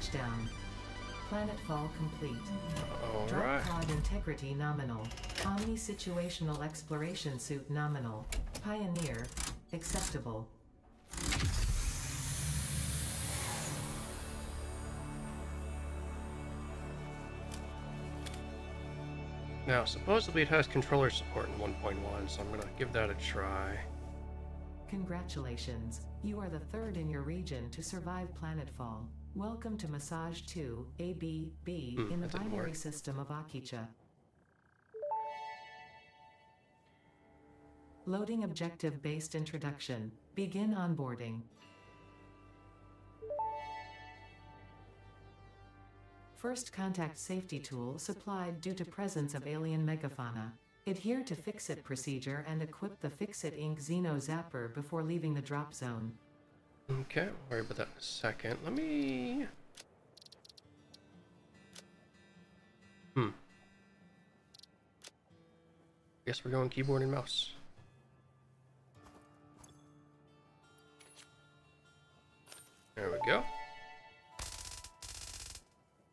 Touchdown. Planetfall complete. Drop Alright. pod integrity nominal. Omni-situational exploration suit nominal. Pioneer. Acceptable. Now, supposedly it has controller support in 1.1, so I'm gonna give that a try. Congratulations. You are the third in your region to survive planetfall. Welcome to Massage 2, ABB, in the that didn't binary work. system of Akicha. Loading objective-based introduction. Begin onboarding. First contact safety tool supplied due to presence of alien megafauna. Adhere to Fix-It procedure and equip the Fix-It Inc. Xeno Zapper before leaving the drop zone. Okay, I'll worry about that in a second. Let me... Guess we're going keyboard and mouse. There we go.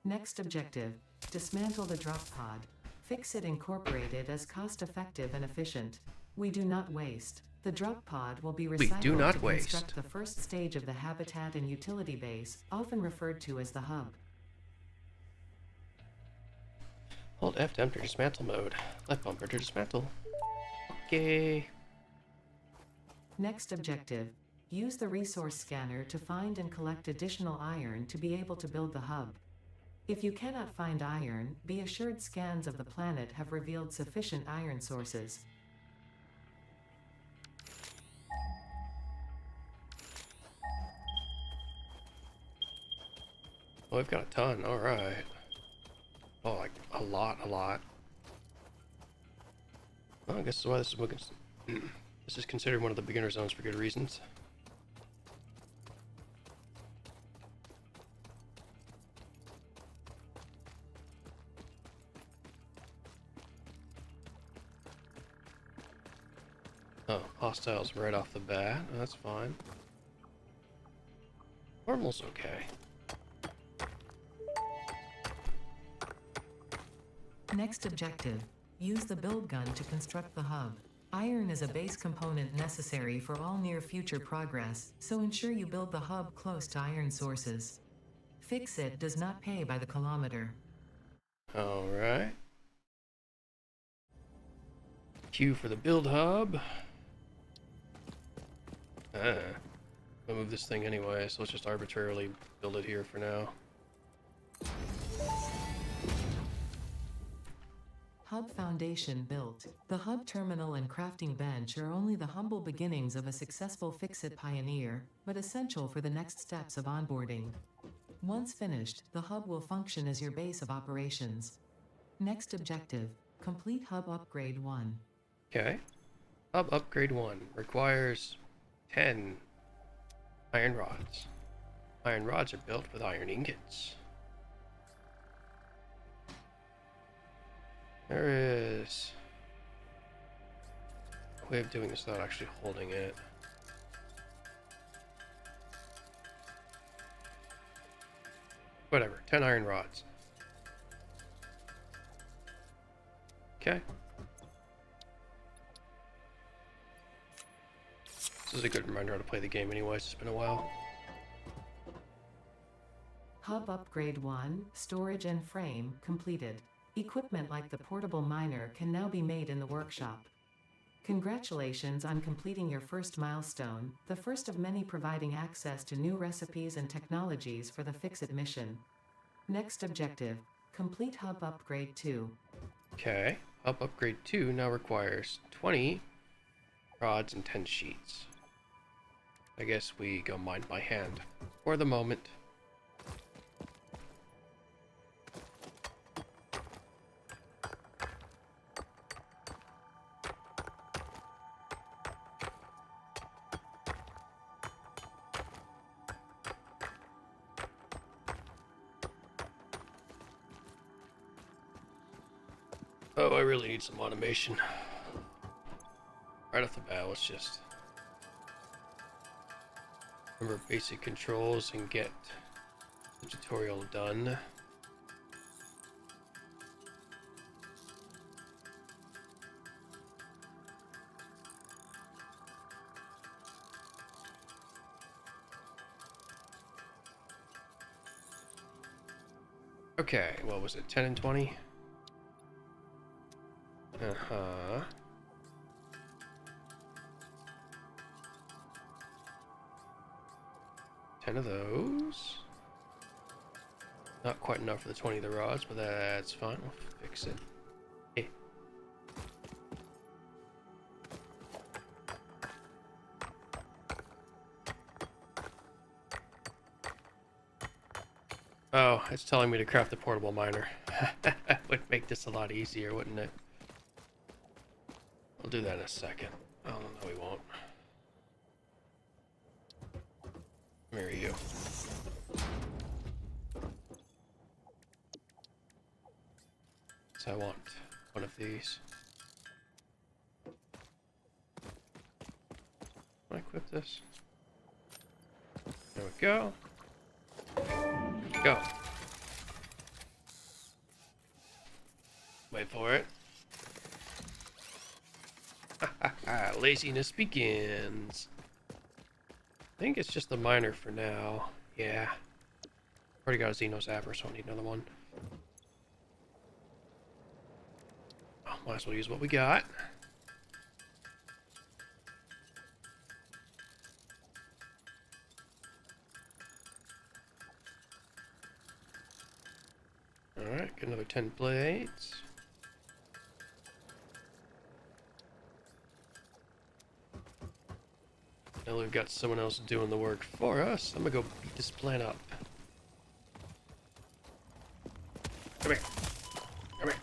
Next objective. Dismantle the drop pod. Fix-It incorporated as cost-effective and efficient. We do not waste. The drop pod will be recycled do not to waste. construct the first stage of the habitat and utility base, often referred to as the hub. Hold F to enter dismantle mode. Left bumper to dismantle. Okay. Next objective. Use the resource scanner to find and collect additional iron to be able to build the hub. If you cannot find iron, be assured scans of the planet have revealed sufficient iron sources. Oh, we've got a ton. Alright. Oh, like a lot. Well, I guess that's why this is this is considered one of the beginner zones for good reasons. Oh, hostiles right off the bat. That's fine. Normal's okay. Next objective. Use the build gun to construct the hub. Iron is a base component necessary for all near-future progress, so ensure you build the hub close to iron sources. Fix-It does not pay by the kilometer. Alright. Q for the build hub. I'll move this thing anyway, so let's just arbitrarily build it here for now. Hub foundation built. The hub terminal and crafting bench are only the humble beginnings of a successful Fix-It pioneer, but essential for the next steps of onboarding. Once finished, the hub will function as your base of operations. Next objective. Complete Hub Upgrade 1. Okay. Hub upgrade 1 requires 10 iron rods. Iron rods are built with iron ingots. There is a way of doing this without actually holding it. Whatever, 10 iron rods. Okay. This is a good reminder how to play the game anyways, it's been a while. Hub Upgrade 1, Storage and Frame, completed. Equipment like the portable miner can now be made in the workshop. Congratulations on completing your first milestone, the first of many providing access to new recipes and technologies for the Fix-It mission. Next objective. Complete Hub Upgrade 2. Okay, Hub upgrade 2 now requires 20 rods and 10 sheets. I guess we go mine by hand for the moment. Oh, I really need some automation. Right off the bat, let's just remember basic controls and get The tutorial done. Okay, what was it? 10 and 20? Uh-huh. 10 of those. Not quite enough for the 20 of the rods, but that's fine. We'll fix it. Hey. Oh, it's telling me to craft the portable miner. Would make this a lot easier, wouldn't it? We'll do that in a second. Oh, no, we won't. Where are you? So I want one of these. Can I equip this? There we go. Go. Wait for it. Laziness begins. I think it's just the miner for now. Yeah. Already got a Xenos Zapper, so I need another one. Oh, might as well use what we got. Alright, get another 10 plates. Now we've got someone else doing the work for us. I'm gonna go beat this plant up. Come here. Come here.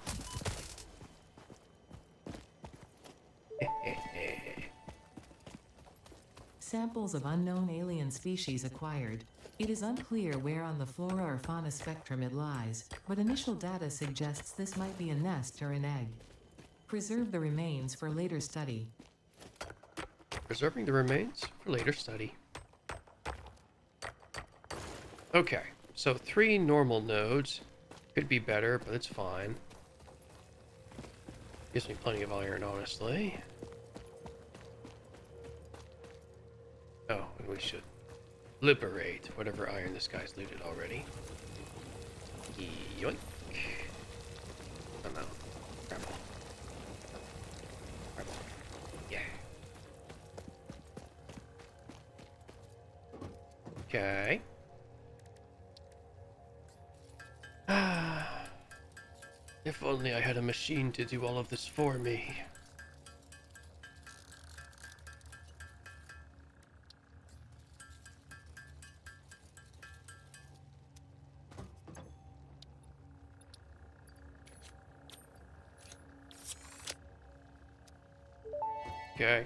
Samples of unknown alien species acquired. It is unclear where on the flora or fauna spectrum it lies, but initial data suggests this might be a nest or an egg. Preserve the remains for later study. Preserving the remains for later study. Okay, so 3 normal nodes. Could be better, but it's fine. Gives me plenty of iron, honestly. Oh, and we should liberate whatever iron this guy's looted already. Yoink. Oh no. Grab all. Grab all. Yeah. Okay. If only I had a machine to do all of this for me. Okay.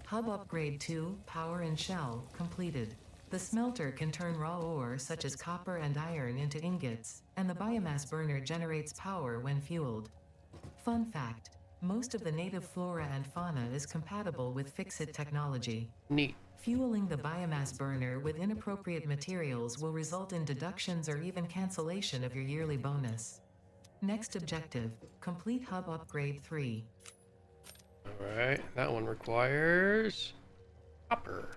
Hub Upgrade 2, Power and Shell, completed. The smelter can turn raw ore such as copper and iron into ingots, and the biomass burner generates power when fueled. Fun fact, most of the native flora and fauna is compatible with Fix-It technology. Neat. Fueling the biomass burner with inappropriate materials will result in deductions or even cancellation of your yearly bonus. Next objective, complete Hub Upgrade 3. Alright, that one requires copper.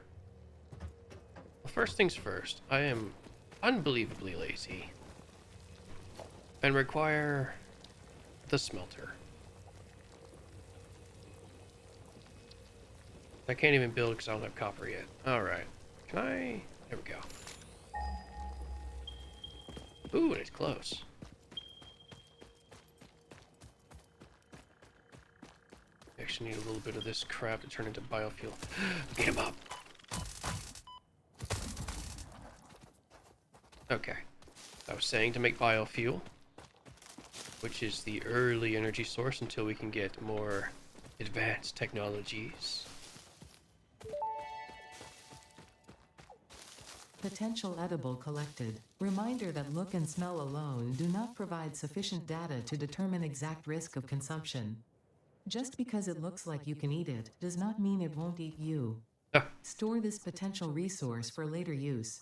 Well, first things first, I am unbelievably lazy and require the smelter. I can't even build because I don't have copper yet. Alright, can I? There we go. Ooh, and it's close. Actually need a little bit of this crap to turn into biofuel. Get him up. Okay. I was saying to make biofuel, which is the early energy source until we can get more advanced technologies. Potential edible collected. Reminder that look and smell alone do not provide sufficient data to determine exact risk of consumption. Just because it looks like you can eat it does not mean it won't eat you. Ah. Store this potential resource for later use.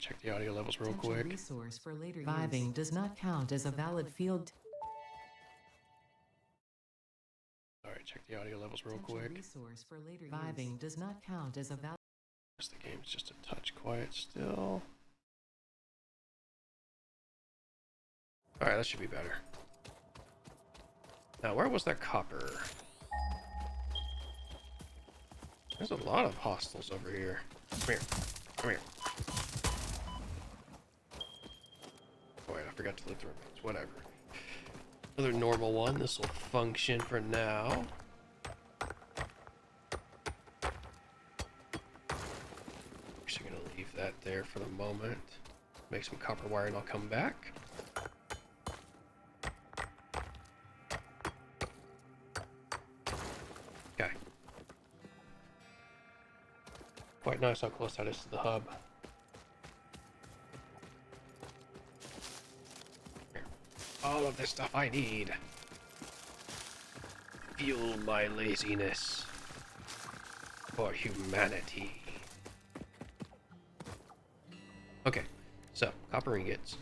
check the audio levels real Potential quick. resource for later surviving does not count as a valid field. Alright, check the audio levels real Potential quick. resource for later surviving does not count as a valid. The game's just a touch quiet still. Alright, that should be better. Now, where was that copper? There's a lot of hostiles over here. Come here. Come here. Oh, wait, I forgot to loot the remains. Whatever. Another normal one. This will function for now. Actually gonna leave that there for the moment. Make some copper wire and I'll come back. Okay. Quite nice how close that is to the hub. All of the stuff I need. Fuel my laziness. For humanity. Okay, so, copper ingots.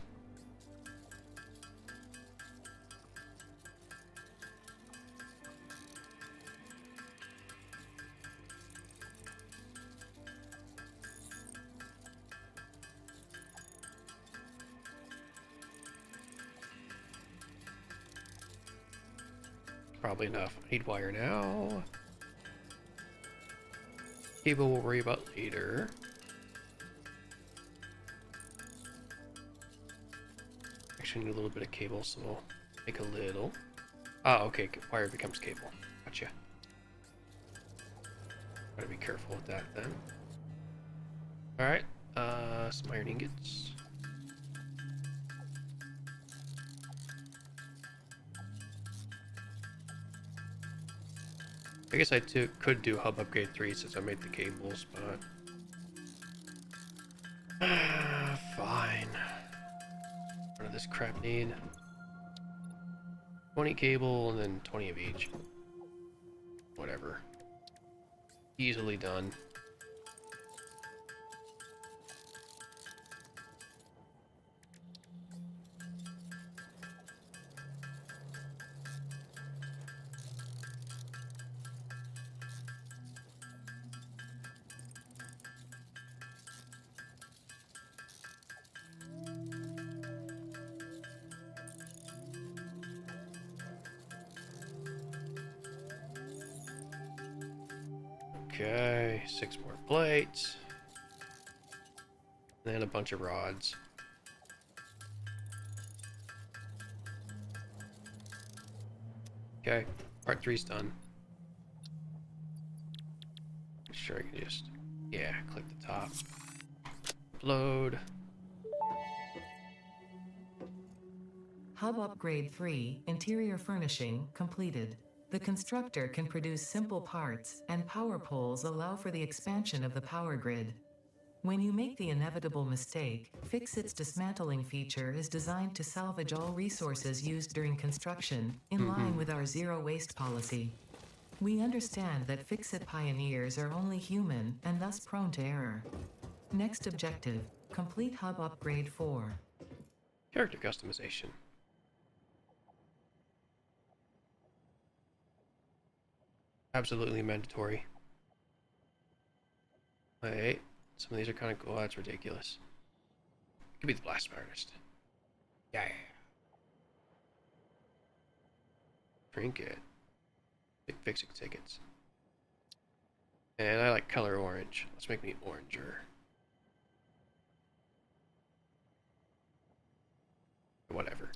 Probably enough. I need wire now. Cable we'll worry about later. Actually need a little bit of cable, so we'll make a little. Ah, okay, wire becomes cable. Gotcha. Gotta be careful with that then. Alright, some iron ingots. I guess I could do hub upgrade 3 since I made the cables, but fine. What does this crap need? 20 cable and then 20 of each. Whatever. Easily done. Okay, 6 more plates. And a bunch of rods. Okay, part 3's done. Sure, I can just, yeah, click the top. Upload. Hub Upgrade 3, Interior Furnishing, completed. The constructor can produce simple parts, and power poles allow for the expansion of the power grid. When you make the inevitable mistake, Fix-It's dismantling feature is designed to salvage all resources used during construction, in line with our zero waste policy. We understand that Fix-It pioneers are only human, and thus prone to error. Next objective, complete Hub Upgrade 4. Character customization. Absolutely mandatory. Wait, some of these are kind of cool. That's ridiculous. Could be the blast artist. Yeah. Trinket. Big fixing tickets. And I like color orange. Let's make me oranger. Whatever.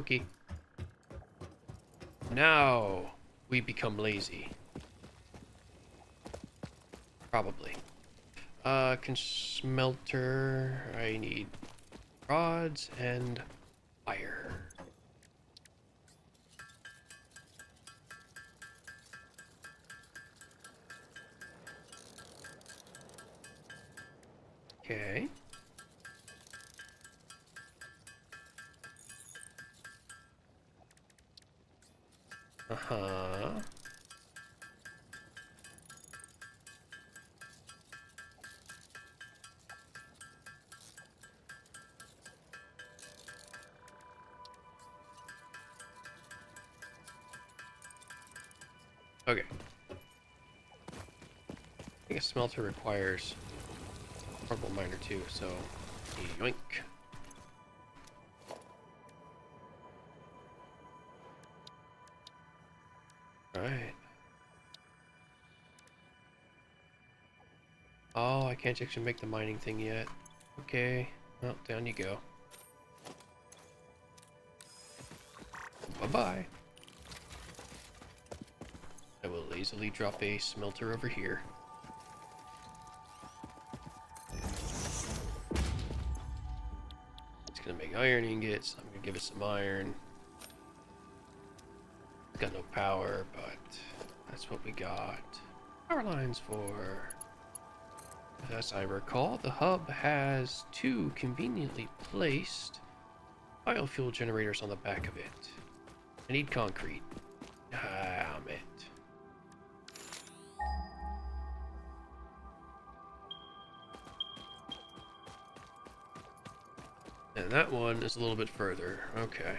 Okay. Now we become lazy. Probably. Smelter. I need rods and fire. Okay. Uh-huh. Okay. I think a smelter requires a portable miner too, so yoink. Alright. Oh, I can't actually make the mining thing yet. Okay. Well, down you go. Bye-bye. I will lazily drop a smelter over here. It's gonna make iron ingots. I'm gonna give it some iron. It's got no power, but that's what we got. Power lines for... As I recall, the hub has 2 conveniently placed biofuel generators on the back of it. I need concrete. Damn it. And that one is a little bit further. Okay.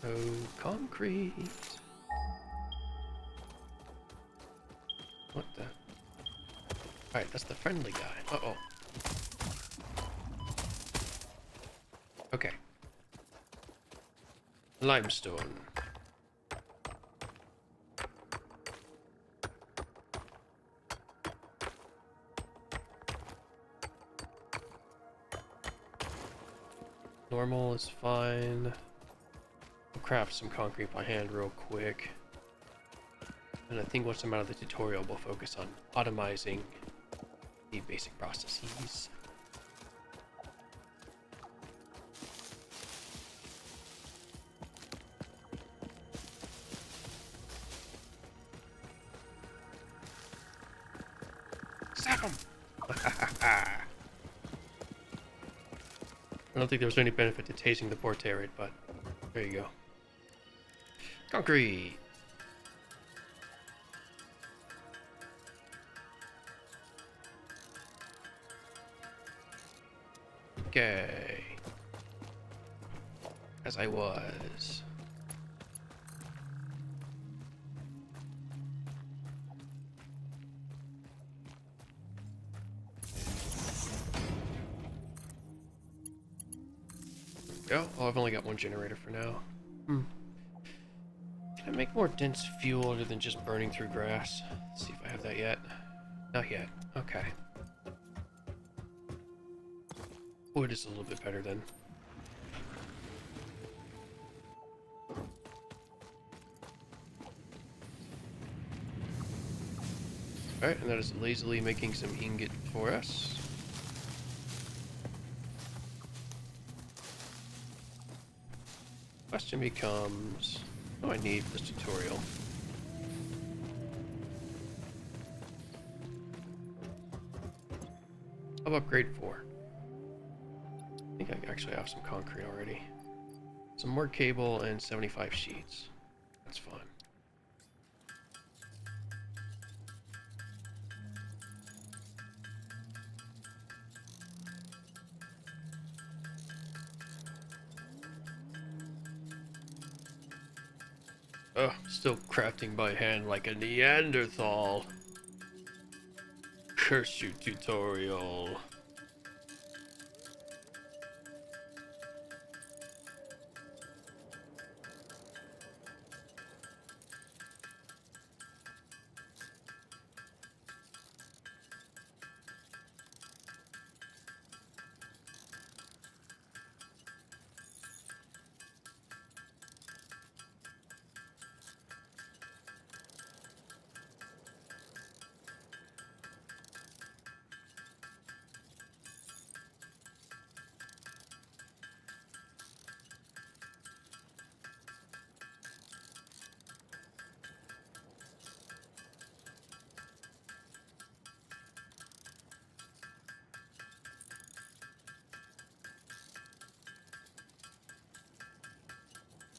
Oh, concrete. What the? Alright, that's the friendly guy. Uh-oh. Okay. Limestone. Normal is fine. I'll craft some concrete by hand real quick. And I think once I'm out of the tutorial, we'll focus on automizing the basic processes. Zap him! I don't think there was any benefit to tasing the poor turret, but there you go. Concrete! Okay. As I was. Go. Oh, I've only got 1 generator for now. Can I make more dense fuel other than just burning through grass? Let's see if I have that yet. Not yet. Okay. Wood is a little bit better then. Alright, and that is lazily making some ingot for us. Question becomes, what do I need for this tutorial? I'll upgrade 4. I think I actually have some concrete already. Some more cable and 75 sheets. That's fine. Ugh, still crafting by hand like a Neanderthal. Curse you, tutorial.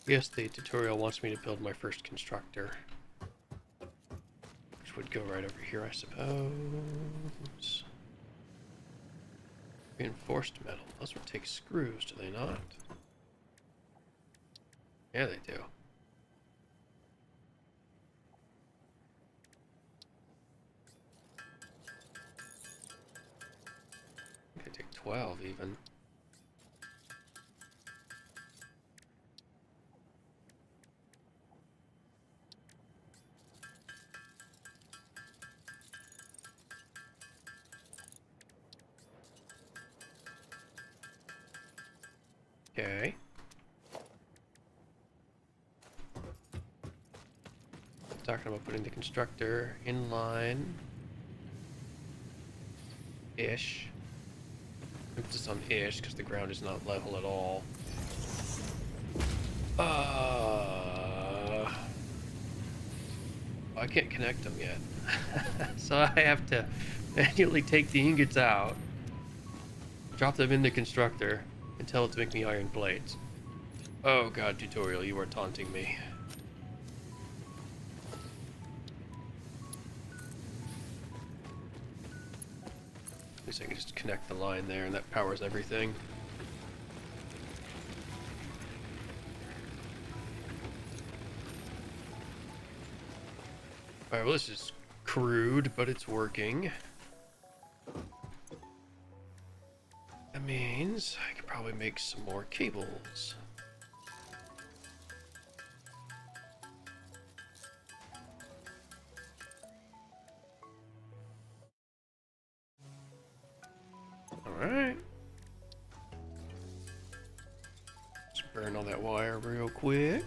Yes, the tutorial wants me to build my first constructor. Which would go right over here, I suppose. Reinforced metal. Those would take screws, do they not? Yeah, they do. I think they take 12 even. Okay. Talking about putting the constructor in line. Ish. Emphasis on ish because the ground is not level at all. I can't connect them yet. So I have to manually take the ingots out, drop them in the constructor, and tell it to make me iron plates. Oh god, tutorial, you are taunting me. At least I can just connect the line there, and that powers everything. Alright, well this is crude, but it's working. That means I could probably make some more cables. Alright. Let's burn all that wire real quick.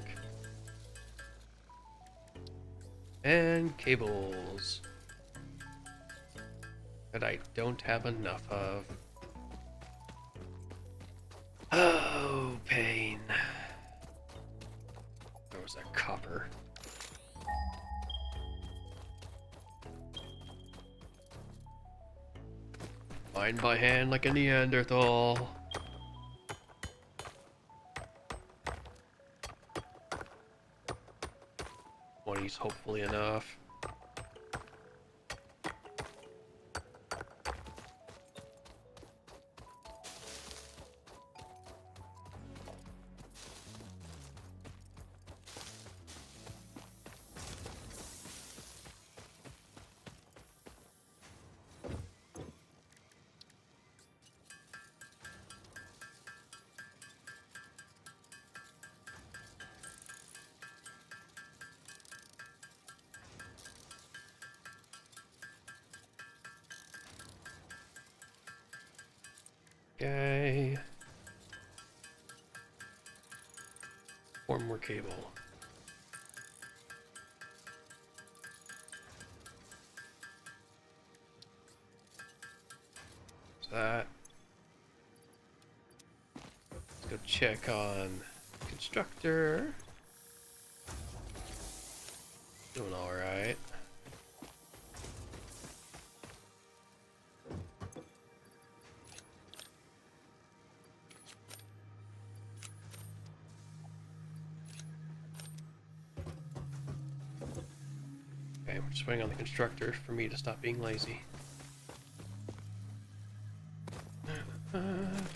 And cables. That I don't have enough of. Oh, pain. There was that copper. Mine by hand like a Neanderthal. 20's hopefully enough. Okay. One more cable. So that. Let's go check on constructor. Doing all right. Okay, we're just waiting on the constructor for me to stop being lazy.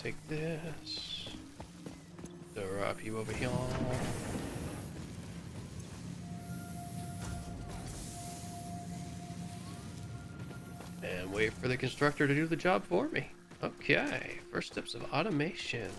Take this. Drop you over here. And wait for the constructor to do the job for me. Okay, first steps of automation.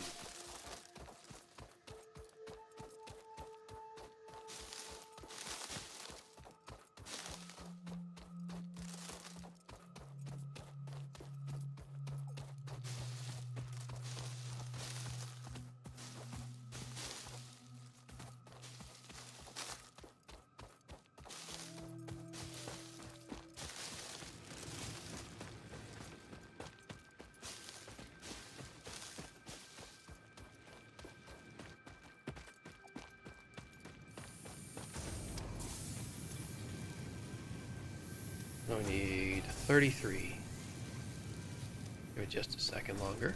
I need 33. Give it just a second longer.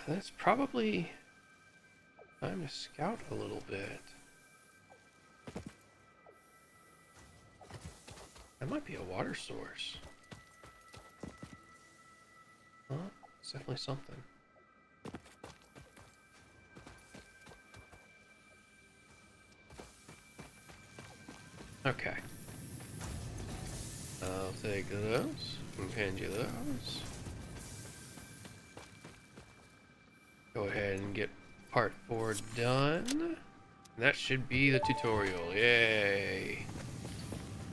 that's probably time to scout a little bit. That might be a water source. Huh? It's definitely something. Okay. I'll take those and hand you those. Go ahead and get part 4 done. That should be the tutorial. Yay!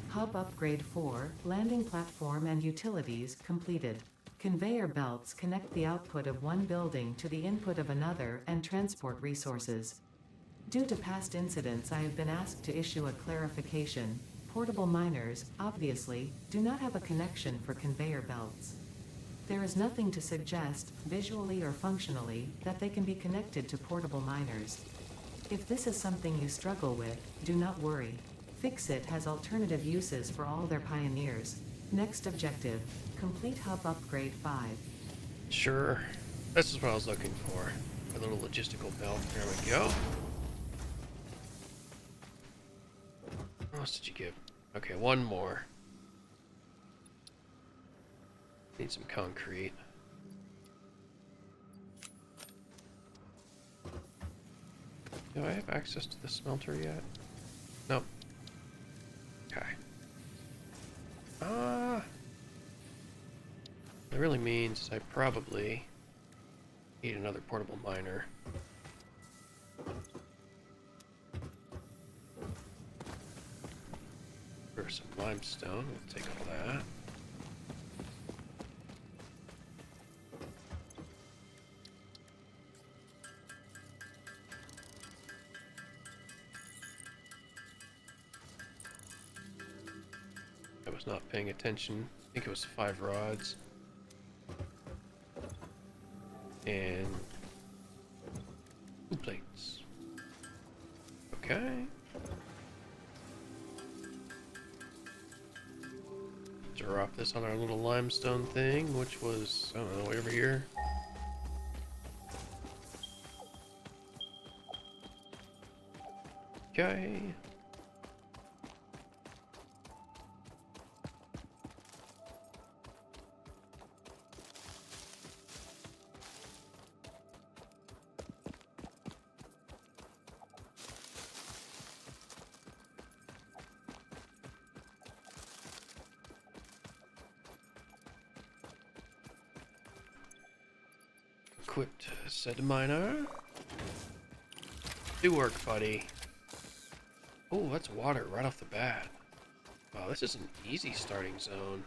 Hub upgrade 4, landing platform and utilities completed. Conveyor belts connect the output of one building to the input of another and transport resources. Due to past incidents, I have been asked to issue a clarification. Portable miners, obviously, do not have a connection for conveyor belts. There is nothing to suggest, visually or functionally, that they can be connected to portable miners. If this is something you struggle with, do not worry. Fixit has alternative uses for all their pioneers. Next objective, complete hub upgrade 5. Sure. This is what I was looking for. A little logistical belt. There we go. What else did you give? Okay, one more. Need some concrete. Do I have access to the smelter yet? Nope. Okay. It really means I probably need another portable miner. For some limestone, we'll take all that. I was not paying attention. I think it was 5 rods. And 2 plates. Okay. Drop this on our little limestone thing, which was, I don't know, way over here. Okay. Equipped said miner. Do work, buddy. Oh, that's water right off the bat. Wow, this is an easy starting zone.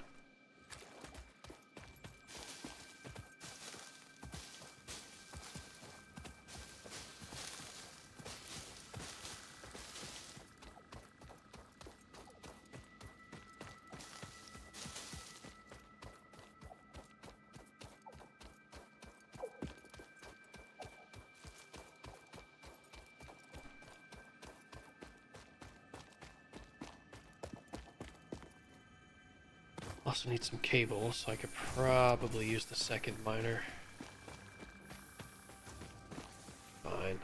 Also need some cables, so I could probably use the second miner. Fine.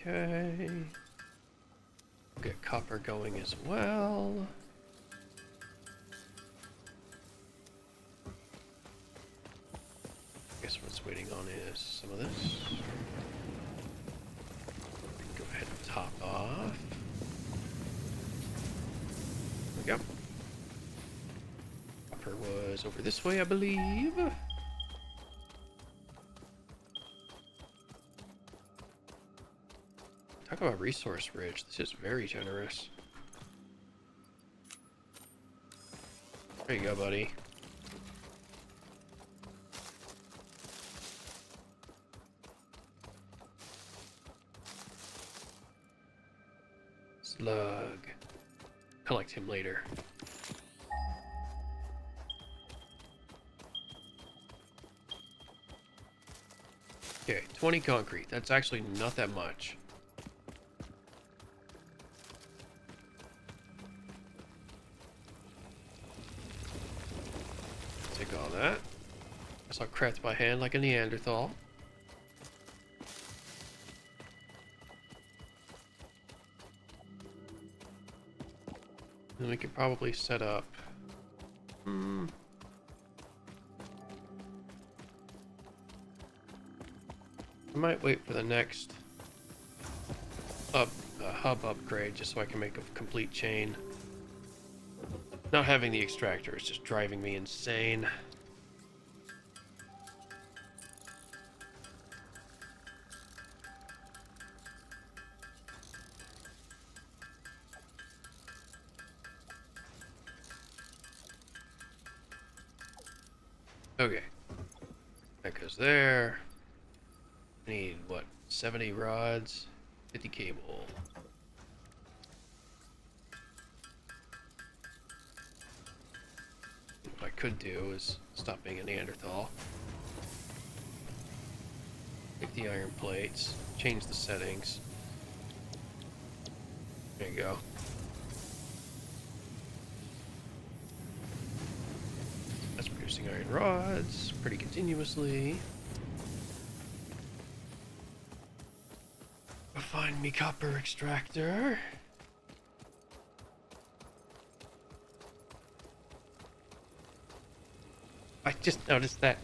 Okay. Get copper going as well. Guess what's waiting on is some of this. Go ahead and top off. There we go. Copper was over this way, I believe. Talk about resource rich. This is very generous. There you go, buddy. Slug. Collect him later. Okay, 20 concrete. That's actually not that much. Take all that. Guess I'll craft by hand like a Neanderthal. Then we could probably set up... I might wait for the next hub upgrade just so I can make a complete chain. Not having the extractor is just driving me insane. Okay. That goes there. I need, what, 70 rods, 50 cable. What I could do is stop being a Neanderthal. Take the iron plates, change the settings. There you go. That's producing iron rods pretty continuously. Find me copper extractor. I just noticed that.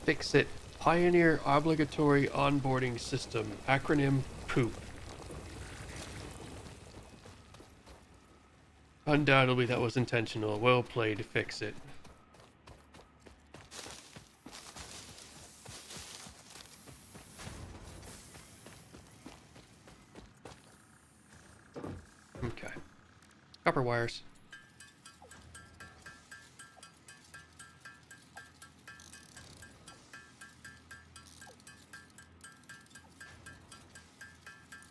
Fix it. Pioneer Obligatory Onboarding System. Acronym POOP. Undoubtedly that was intentional. Well played to fix it. Okay. Copper wires.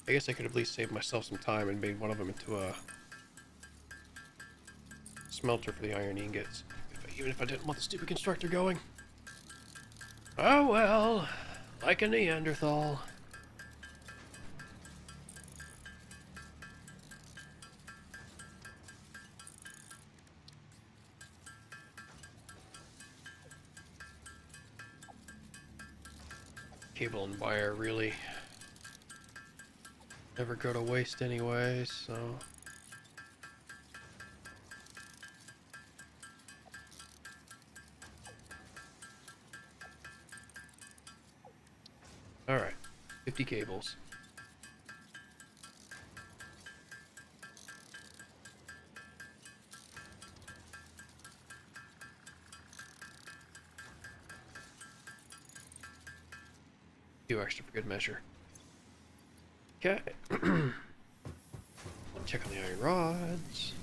I guess I could at least save myself some time and made one of them into a smelter for the iron ingots. Even if I didn't want the stupid constructor going. Oh well, like a Neanderthal. Cable and wire really never go to waste anyway, so... Alright, 50 cables. Few extra for good measure. Okay. Check on the iron rods.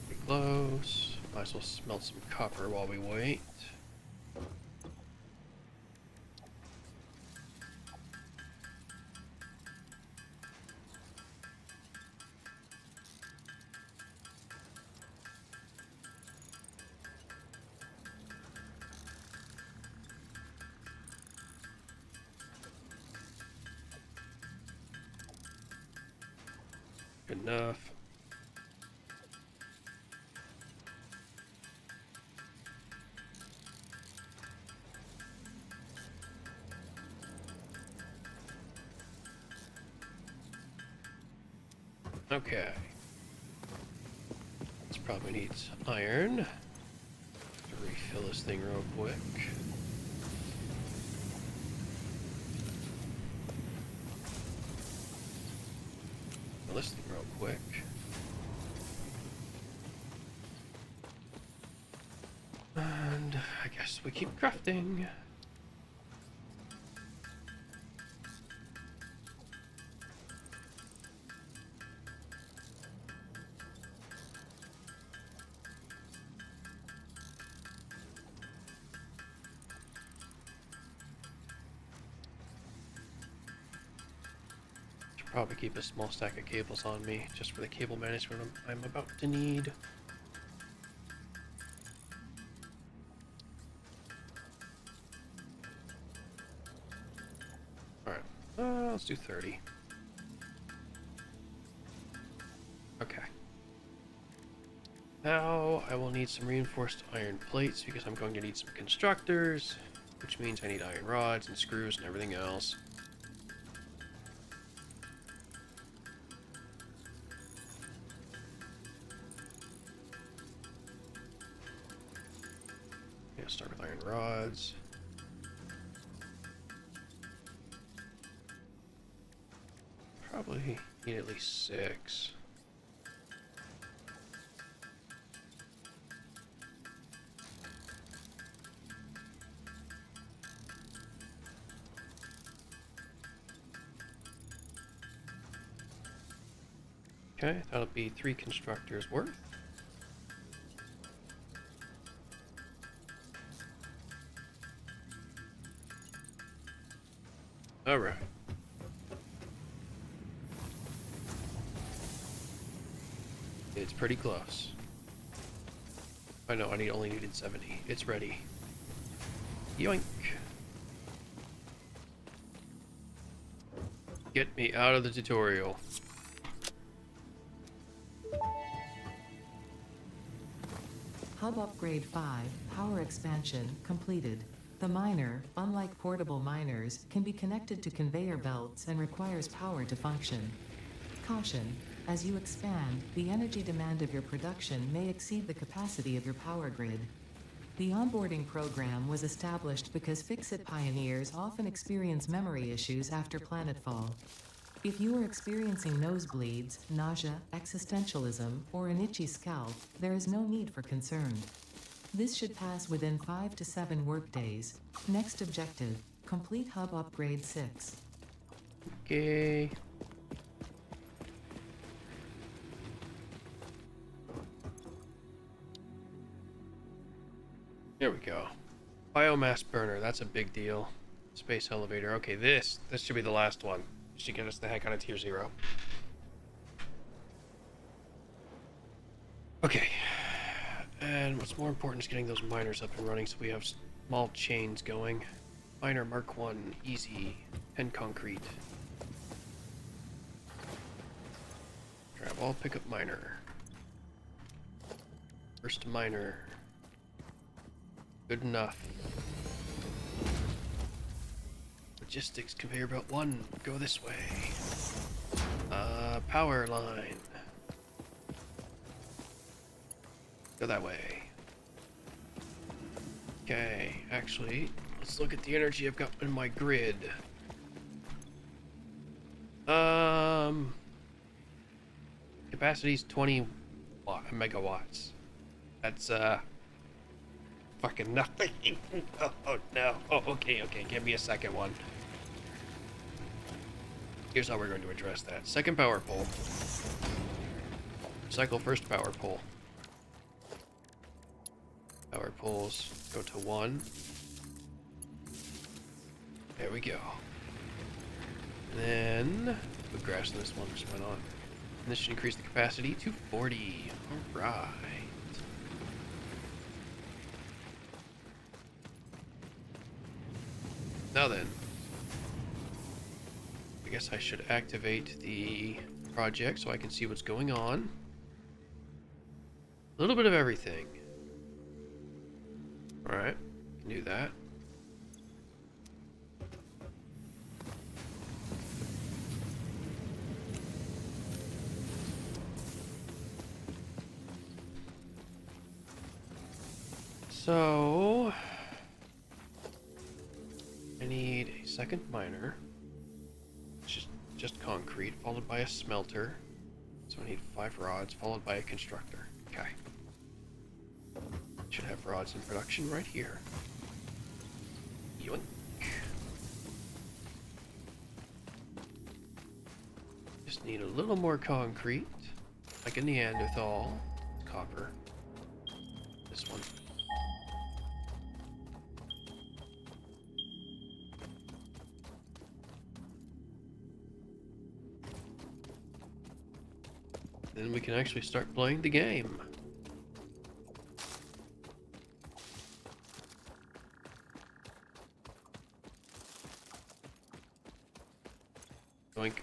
Pretty close. Might as well smelt some copper while we wait. Good enough. Okay. This probably needs iron. To refill this thing real quick. Fill this thing real quick. And I guess we keep crafting. Probably keep a small stack of cables on me just for the cable management I'm about to need. Let's do 30. Okay. Now I will need some reinforced iron plates because I'm going to need some constructors, which means I need iron rods and screws and everything else. Yeah, start with iron rods. Probably need at least 6. Okay, that'll be 3 constructors worth. Alright. It's pretty close. I know, I only needed 70. It's ready. Yoink. Get me out of the tutorial. Hub Upgrade 5, Power Expansion, completed. The miner, unlike portable miners, can be connected to conveyor belts and requires power to function. Caution: as you expand, the energy demand of your production may exceed the capacity of your power grid. The onboarding program was established because Fix-It pioneers often experience memory issues after planetfall. If you are experiencing nosebleeds, nausea, existentialism, or an itchy scalp, there is no need for concern. This should pass within 5 to 7 workdays. Next objective: complete Hub Upgrade 6. Okay. There we go. Biomass burner, that's a big deal. Space elevator. Okay, this should be the last one. Should get us the heck out of tier 0. Okay. And what's more important is getting those miners up and running so we have small chains going. Miner Mark 1, easy, 10 concrete. Grab all, pick up miner. First miner. Good enough. Logistics conveyor belt 1, go this way. Power line. Go that way. Okay, actually, let's look at the energy I've got in my grid. Capacity's 20 megawatts. That's fucking nothing. Oh no. Oh, okay, give me a second one. Here's how we're going to address that. Second power pole. Cycle first power pole. Power poles go to 1. There we go. And then put grass in this one, just went on. And this should increase the capacity to 40. Alright. Now then, I guess I should activate the project so I can see what's going on. A little bit of everything. Alright, can do that. So I need a second miner. It's just concrete, followed by a smelter. So I need 5 rods, followed by a constructor. Okay. Should have rods in production right here. Yoink. Just need a little more concrete, like a Neanderthal. Copper. This one. Then we can actually start playing the game. Doink.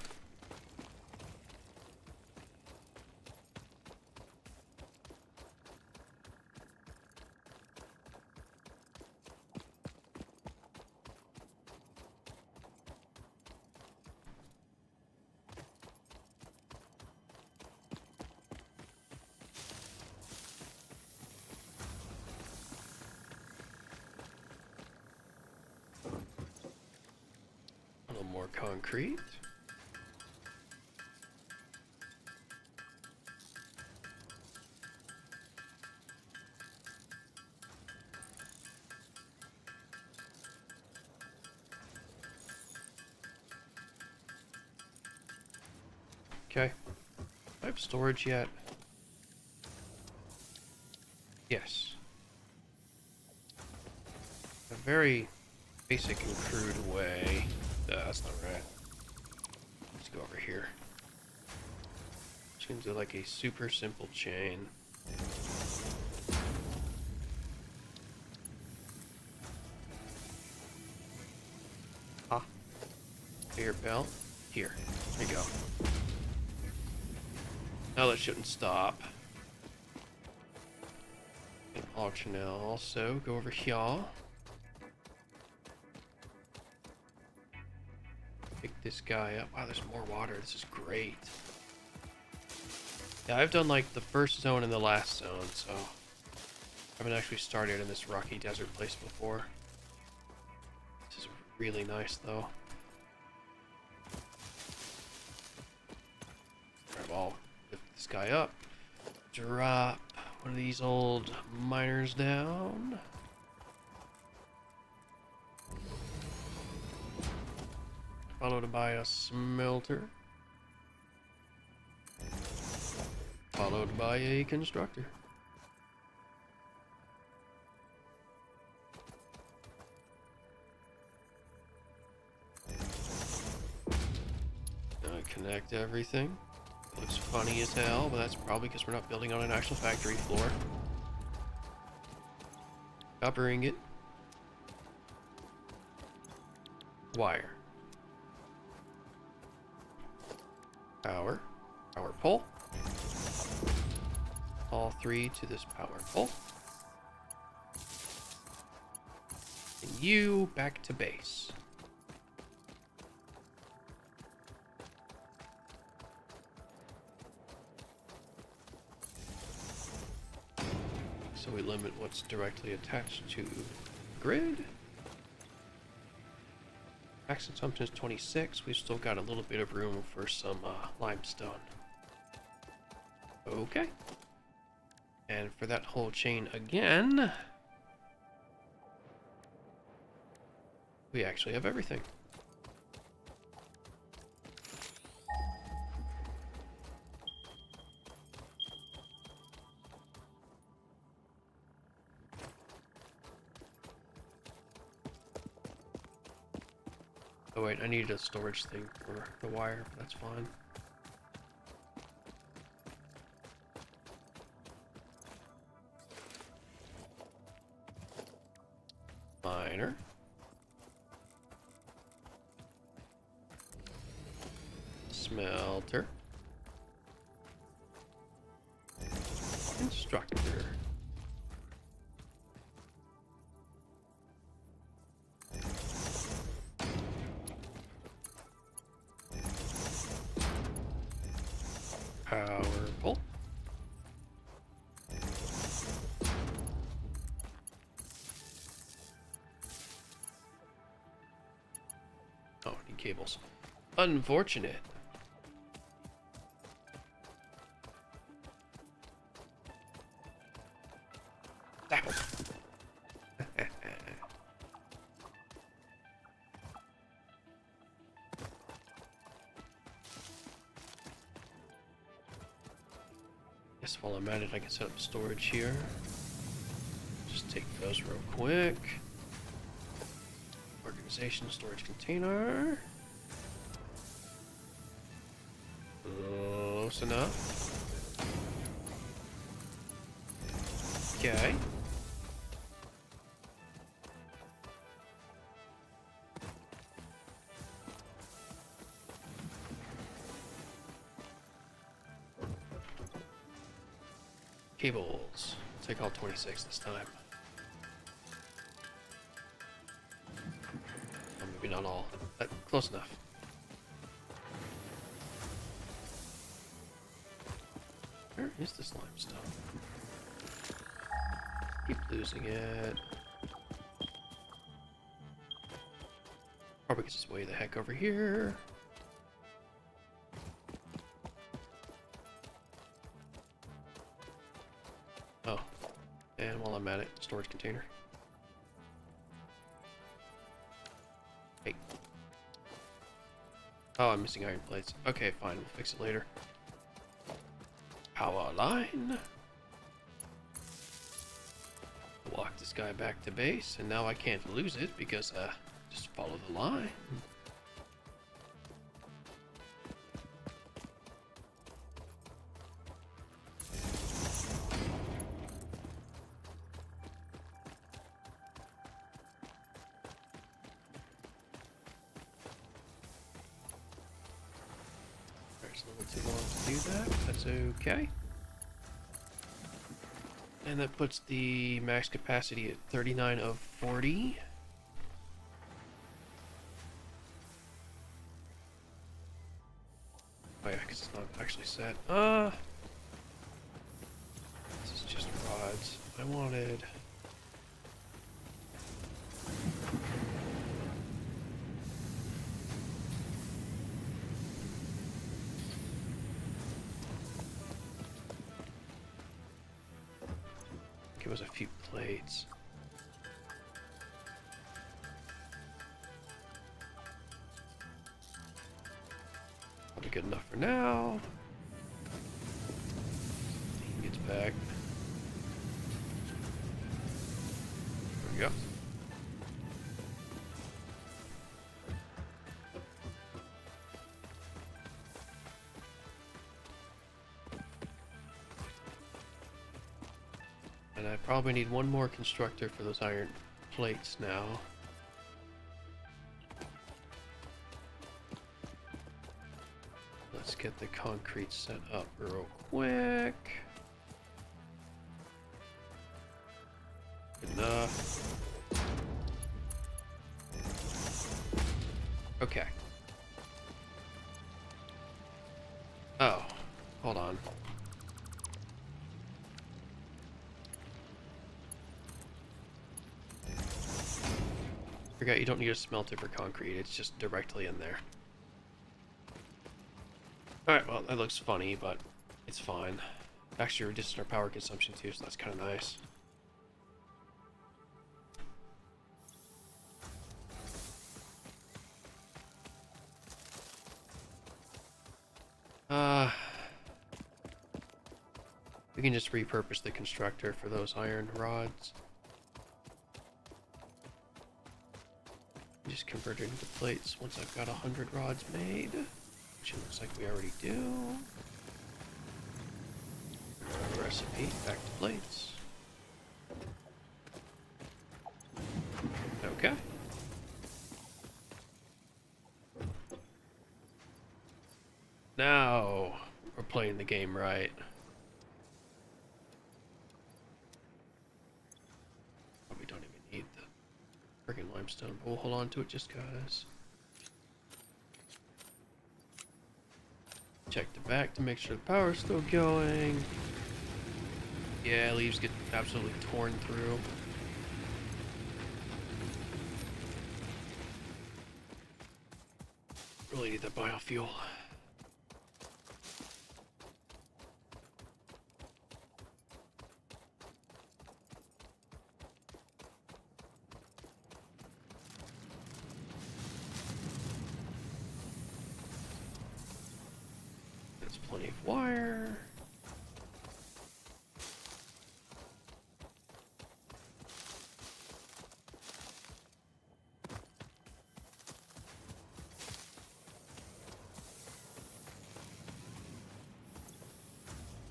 A little more concrete. Okay. Do I have storage yet? Yes. A very basic and crude way. That's not right. Let's go over here. Just gonna do like a super simple chain. Ah. Here, bell. Here. There you go. Now that shouldn't stop. An auction also. Go over here. Pick this guy up. Wow, there's more water. This is great. Yeah, I've done like the first zone and the last zone, so I haven't actually started in this rocky desert place before. This is really nice though. Alright, well, lift this guy up. Drop one of these old miners down. Followed by a smelter. Followed by a constructor. Now connect everything. Looks funny as hell, but that's probably because we're not building on an actual factory floor. Copper ingot. Wire. Power. Power pole. All three to this power pole. And you back to base. So we limit what's directly attached to the grid. Max consumption is 26. We've still got a little bit of room for some limestone. Okay. And for that whole chain again, we actually have everything. Oh wait, I needed a storage thing for the wire, but that's fine. Miner. Smelter. Constructor. Power pole. Oh, need cables. Unfortunate. Ow. Guess while I'm at it, I can set up storage here. Just take those real quick. Organization, storage container. Close enough. Okay. cables. Take all 26 this time. Oh, maybe not all. Close enough. Where is this limestone? Keep losing it. Probably gets us way the heck over here. Oh, and while I'm at it, storage container. Hey. Oh, I'm missing iron plates. Okay, fine, we'll fix it later. Power line. Walk this guy back to base, and now I can't lose it because just follow the line. It's a little too long to do that. That's okay. And that puts the max capacity at 39 of 40. Oh yeah, because it's not actually set. This is just rods. I wanted... Give us a few plates. Probably good enough for now. He gets back. There we go. And I probably need one more constructor for those iron plates now. Let's get the concrete set up real quick. Good enough. Okay. Oh, hold on. Forgot you don't need a smelter for concrete, it's just directly in there. Alright, well, that looks funny, but it's fine. Actually reduces our power consumption too, so that's kind of nice. We can just repurpose the constructor for those iron rods. Just convert it into plates once I've got 100 rods made, which it looks like we already do. Recipe, back to plates. Okay. Now we're playing the game right. Probably don't even need the friggin' limestone, but we'll hold on to it just cause. Check the back to make sure the power's still going. Yeah, leaves get absolutely torn through. Really need that biofuel. That's plenty of wire.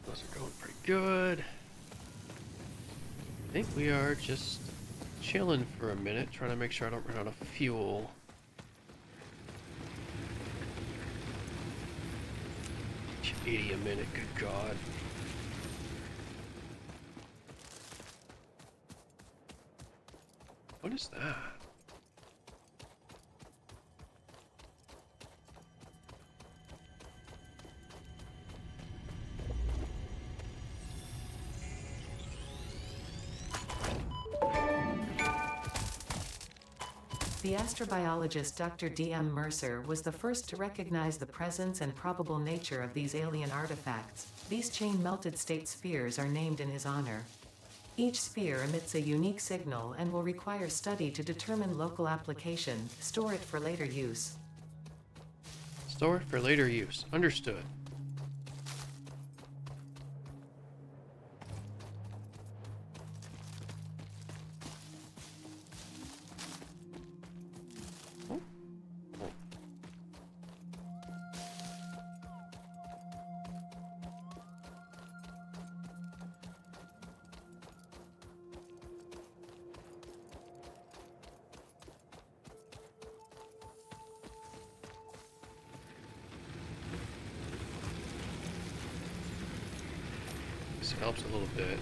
Those are going pretty good. I think we are just chilling for a minute, trying to make sure I don't run out of fuel. 80 a minute, good God. What is that? The astrobiologist Dr. D.M. Mercer was the first to recognize the presence and probable nature of these alien artifacts. These chain-melted state spheres are named in his honor. Each sphere emits a unique signal and will require study to determine local application. Store it for later use. Store it for later use. Understood. Oh. Oh. This helps a little bit.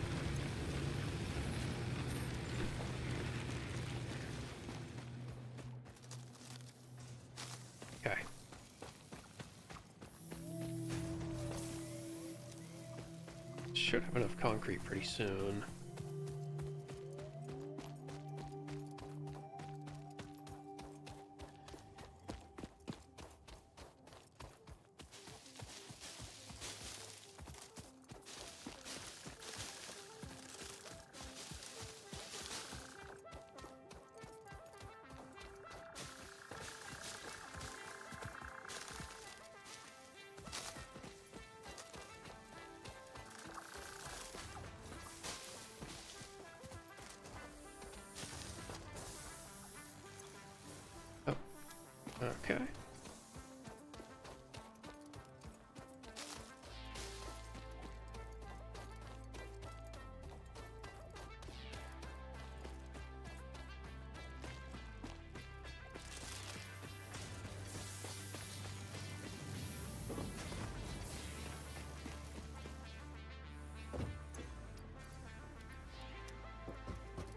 Okay. Should have enough concrete pretty soon. Oh, okay.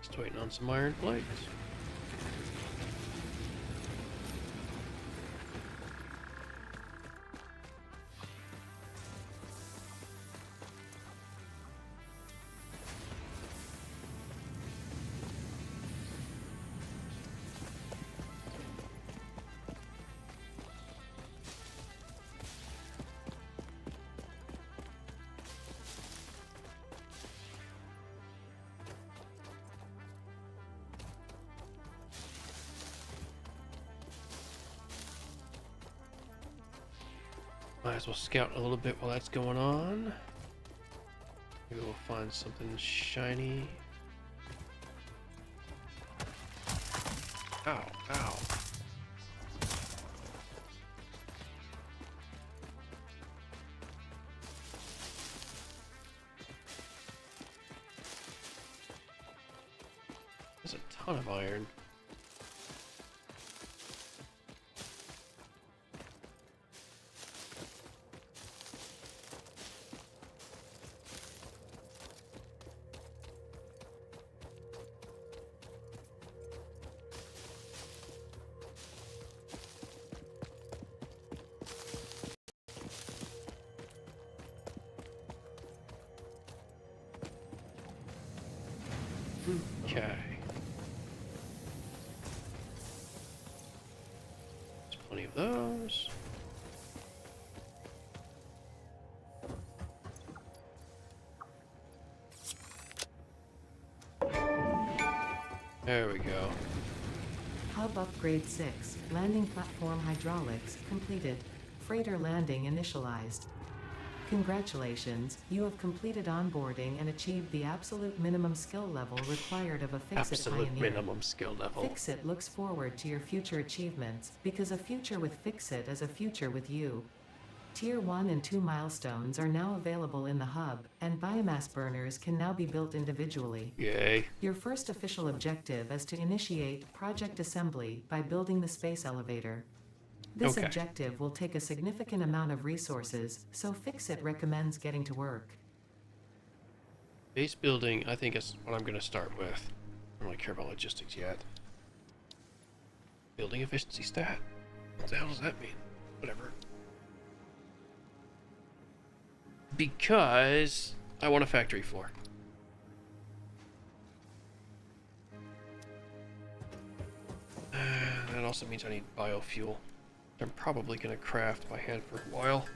Just waiting on some iron plates. Might as well scout a little bit while that's going on. Maybe we'll find something shiny. Ow, ow. There's a ton of iron. Okay. There's plenty of those. There we go. Hub upgrade 6. Landing platform hydraulics completed. Freighter landing initialized. Congratulations, you have completed onboarding and achieved the absolute minimum skill level required of a Fix-It Absolute pioneer. minimum skill level. Fix-It looks forward to your future achievements, because a future with Fix-It is a future with you. Tier 1 and 2 milestones are now available in the hub, and biomass burners can now be built individually. Yay. Your first official objective is to initiate project assembly by building the space elevator. This Okay. objective will take a significant amount of resources, so Fix-It recommends getting to work. Base building, I think, is what I'm going to start with. don't really care about logistics yet. Building efficiency stat? What the hell does that mean? Whatever. Because I want a factory floor. That also means I need biofuel. I'm probably going to craft by hand for a while.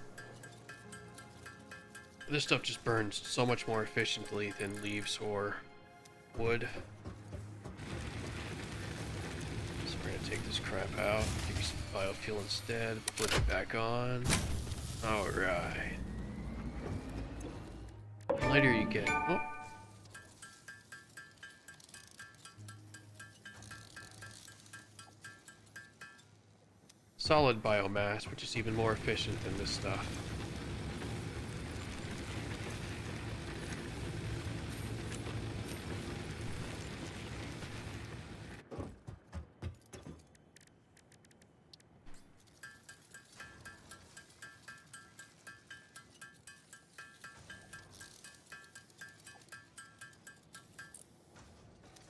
This stuff just burns so much more efficiently than leaves or wood. So we're going to take this crap out, give you some biofuel instead, put it back on. Alright. The lighter you get. Oh. Solid biomass, which is even more efficient than this stuff.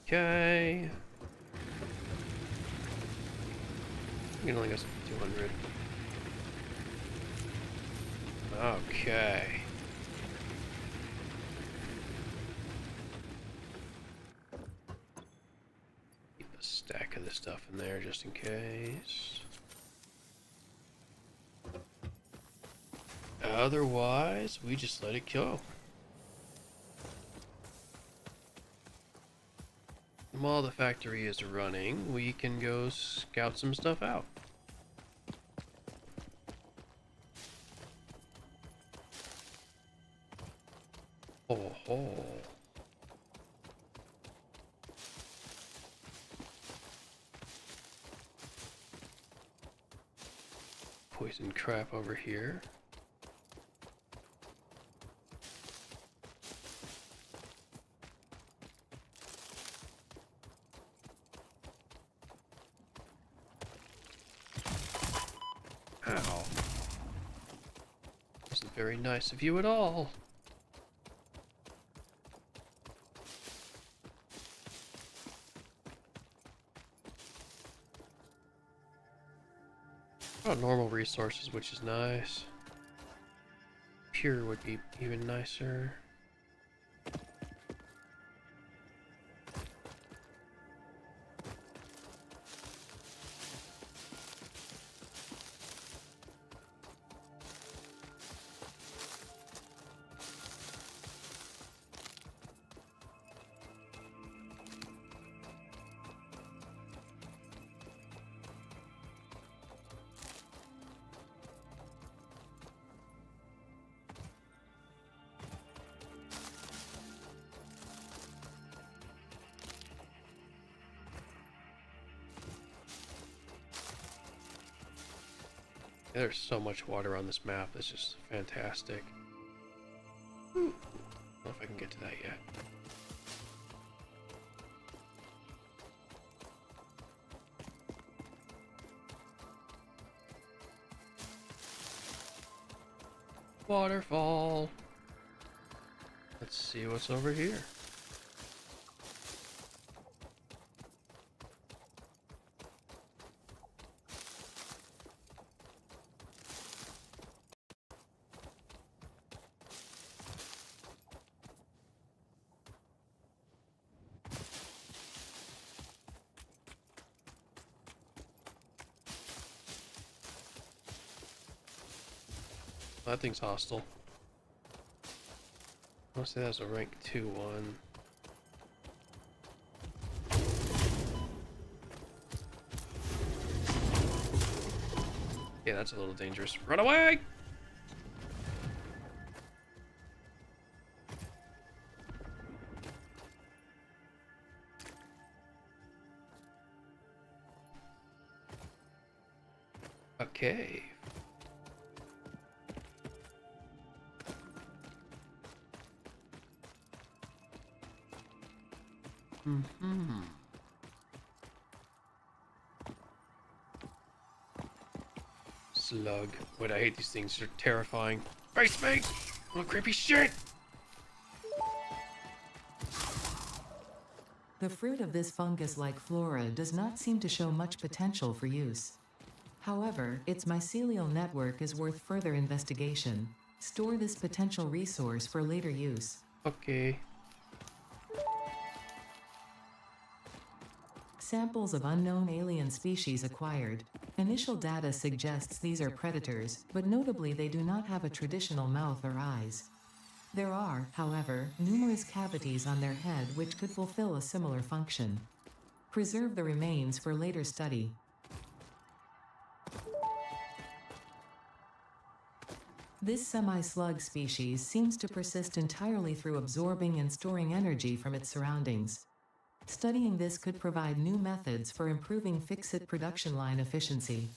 Okay. You can only go 200. Okay. Keep a stack of this stuff in there just in case. Otherwise, we just let it go. While the factory is running, we can go scout some stuff out. Oh ho. Poison crap over here. Ow. Wasn't very nice of you at all. Got normal resources, which is nice. Pure would be even nicer. There's so much water on this map, that's just fantastic. I don't know if I can get to that yet. Waterfall. Let's see what's over here. That thing's hostile. I want to say that's a rank 2 one. Yeah, that's a little dangerous. Run away! Okay. Mm-hmm. Slug. Wait, I hate these things. They're terrifying. Face me! Little creepy shit! The fruit of this fungus-like flora does not seem to show much potential for use. However, its mycelial network is worth further investigation. Store this potential resource for later use. Okay. Samples of unknown alien species acquired. Initial data suggests these are predators, but notably they do not have a traditional mouth or eyes. There are, however, numerous cavities on their head which could fulfill a similar function. Preserve the remains for later study. This semi-slug species seems to persist entirely through absorbing and storing energy from its surroundings. Studying this could provide new methods for improving fixit production line efficiency.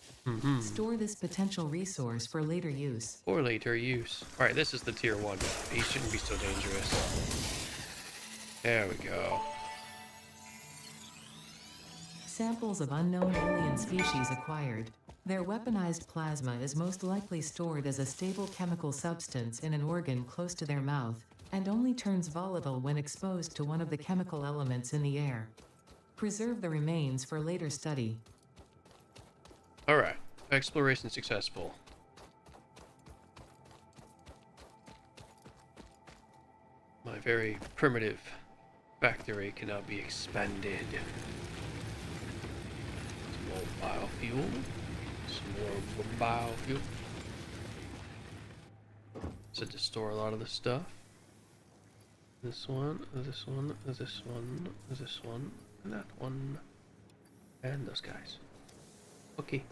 Store this potential resource for later use. For later use. Alright, this is the tier 1. He shouldn't be so dangerous. There we go. Samples of unknown alien species acquired. Their weaponized plasma is most likely stored as a stable chemical substance in an organ close to their mouth, and only turns volatile when exposed to one of the chemical elements in the air. Preserve the remains for later study. Alright, exploration successful. My very primitive factory can now be expanded. Some more biofuel. Some more biofuel. So to store a lot of the stuff. This one, this one, this one, this one, and that one. And those guys. Okay.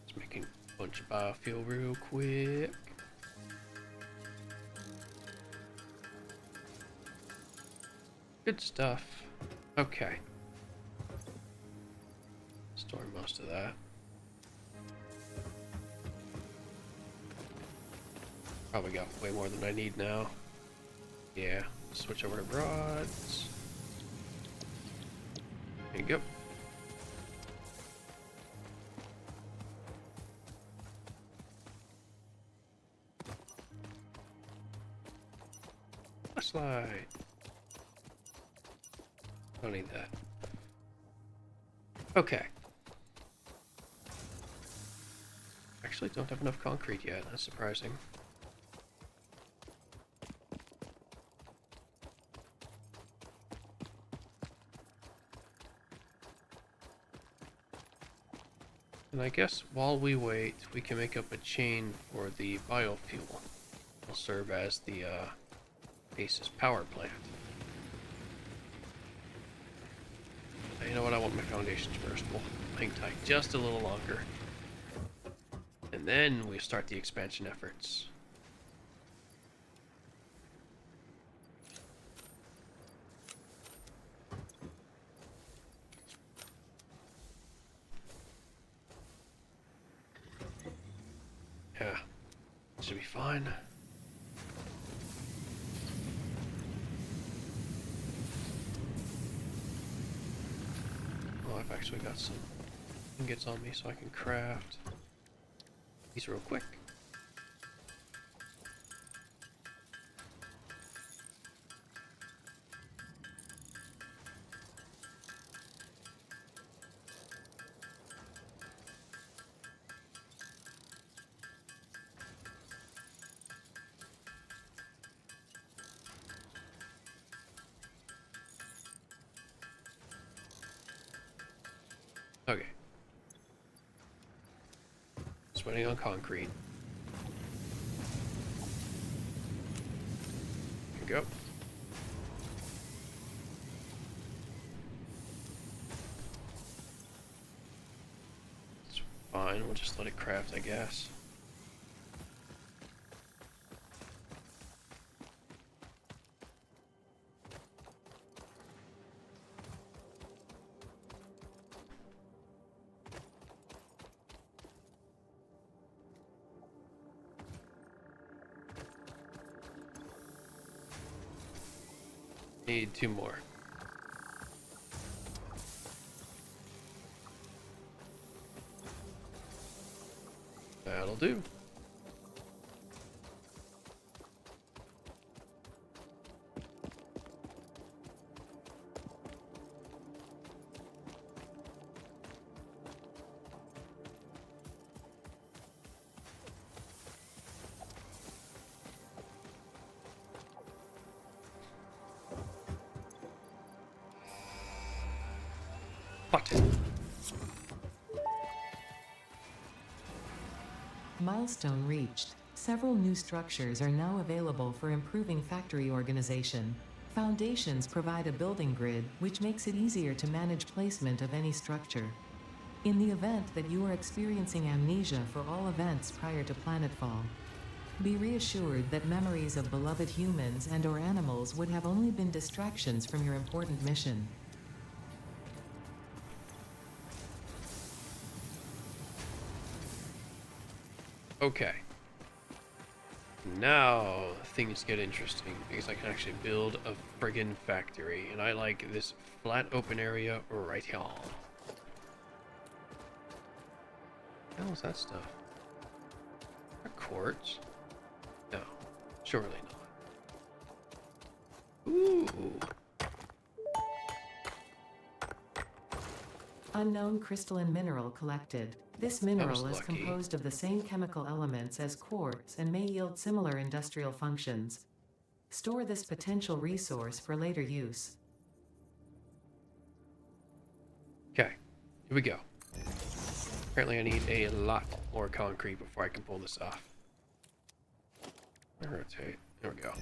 Just making a bunch of biofuel real quick. Good stuff. Okay. Store most of that. Probably got way more than I need now. Yeah, switch over to rods. There you go. Flashlight. Don't need that. Okay. Actually, don't have enough concrete yet. That's surprising. And I guess while we wait, we can make up a chain for the biofuel. It'll serve as the base's power plant. You know what? I want my foundations first. We'll hang tight just a little longer. And then we start the expansion efforts. Yeah, should be fine. Oh, I've actually got some ingots on me so I can craft these real quick. Okay. Just waiting on concrete. There you go. It's fine, we'll just let it craft, I guess. Need 2 more. That'll do. Button. Milestone reached. Several new structures are now available for improving factory organization. Foundations provide a building grid, which makes it easier to manage placement of any structure. In the event that you are experiencing amnesia for all events prior to planetfall, be reassured that memories of beloved humans and/or animals would have only been distractions from your important mission. Okay. Now things get interesting because I can actually build a friggin' factory, and I like this flat open area right here. What the hell is that stuff? A quartz? No, surely not. Ooh. Unknown crystalline mineral collected. This mineral is lucky. composed of the same chemical elements as quartz and may yield similar industrial functions. Store this potential resource for later use. Okay, here we go. Apparently I need a lot more concrete before I can pull this off. Rotate. There we go.